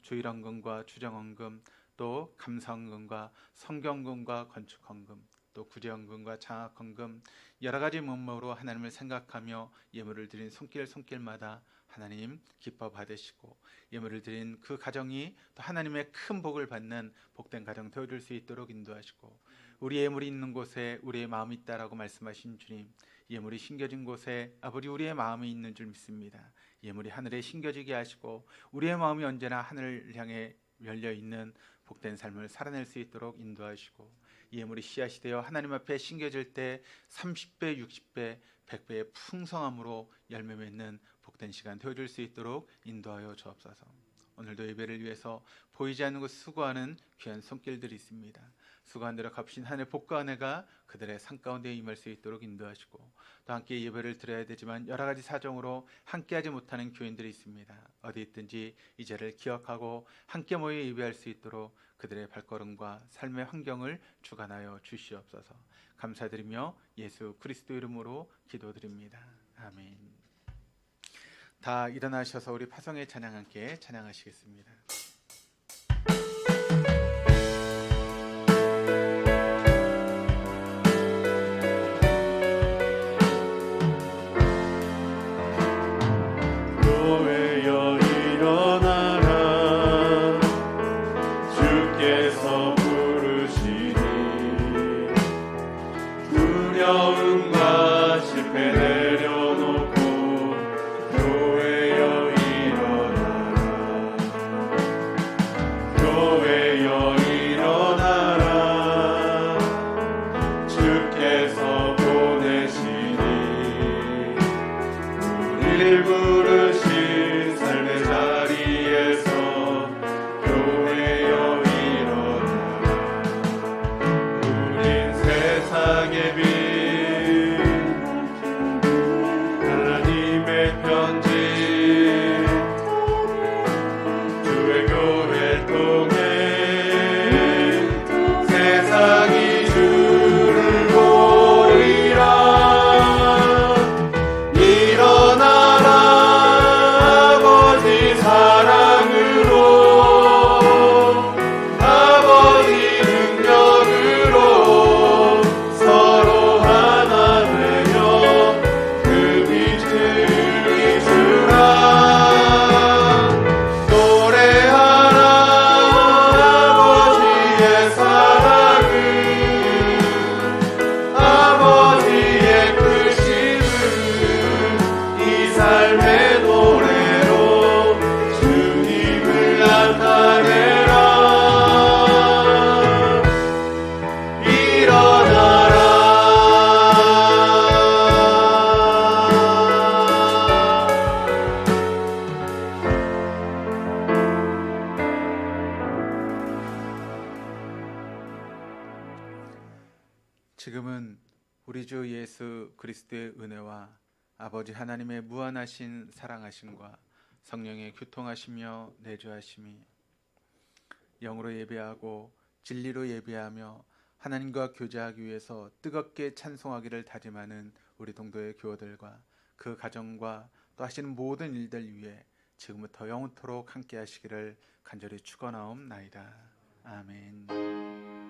Speaker 3: 주일헌금과 주정헌금, 또 감사헌금과 성경헌금과 건축헌금, 또 구제헌금과 장학헌금, 여러 가지 면모로 하나님을 생각하며 예물을 드린 손길마다 하나님 기뻐 받으시고 예물을 드린 그 가정이 또 하나님의 큰 복을 받는 복된 가정 되어줄 수 있도록 인도하시고 우리 예물이 있는 곳에 우리의 마음이 있다라고 말씀하신 주님, 예물이 심겨진 곳에 아버지 우리의 마음이 있는 줄 믿습니다. 예물이 하늘에 심겨지게 하시고 우리의 마음이 언제나 하늘을 향해 열려있는 복된 삶을 살아낼 수 있도록 인도하시고 예물이 씨앗이 되어 하나님 앞에 심겨질 때 30배, 60배, 100배의 풍성함으로 열매 맺는 복된 시간 되어줄 수 있도록 인도하여 주옵소서. 오늘도 예배를 위해서 보이지 않는 곳 수고하는 귀한 손길들이 있습니다. 수고한 대로 갚으신 하늘의 복과 은혜가 그들의 삶 가운데 임할 수 있도록 인도하시고 또 함께 예배를 드려야 되지만 여러 가지 사정으로 함께하지 못하는 교인들이 있습니다. 어디 있든지 이 자리를 기억하고 함께 모여 예배할 수 있도록 그들의 발걸음과 삶의 환경을 주관하여 주시옵소서. 감사드리며 예수 그리스도 이름으로 기도드립니다. 아멘. 다 일어나셔서 우리 파성의 찬양 함께 찬양하시겠습니다.
Speaker 1: 교회여 일어나라 주께서 부르시니 두려움과 실패 내려놓고 교회여 일어나라 교회여 일어나라 주께서 보내시니 우리를 부르신 삶의 자리에서 교회여 일어나라 우린 세상의 빛 하나님의 편지 주의 교회를 통해 세상이 주를 보리라 일어나라 아버지 사랑으로 아버지 능력으로 서로 하나 되어 그 빛을 비추라 노래하라 아버지의 사랑을 아버지의 크심을 이 삶의 노래로 주님을 나타내라 일어나라
Speaker 3: 지금은 우리 주 예수 그리스도의 은혜와 아버지 하나님의 무한하신 사랑하심과 성령의 교통하시며 내주하심이 영으로 예배하고 진리로 예배하며 하나님과 교제하기 위해서 뜨겁게 찬송하기를 다짐하는 우리 동도의 교우들과 그 가정과 또 하시는 모든 일들 위해 지금부터 영원토록 함께 하시기를 간절히 축원하옵나이다. 아멘.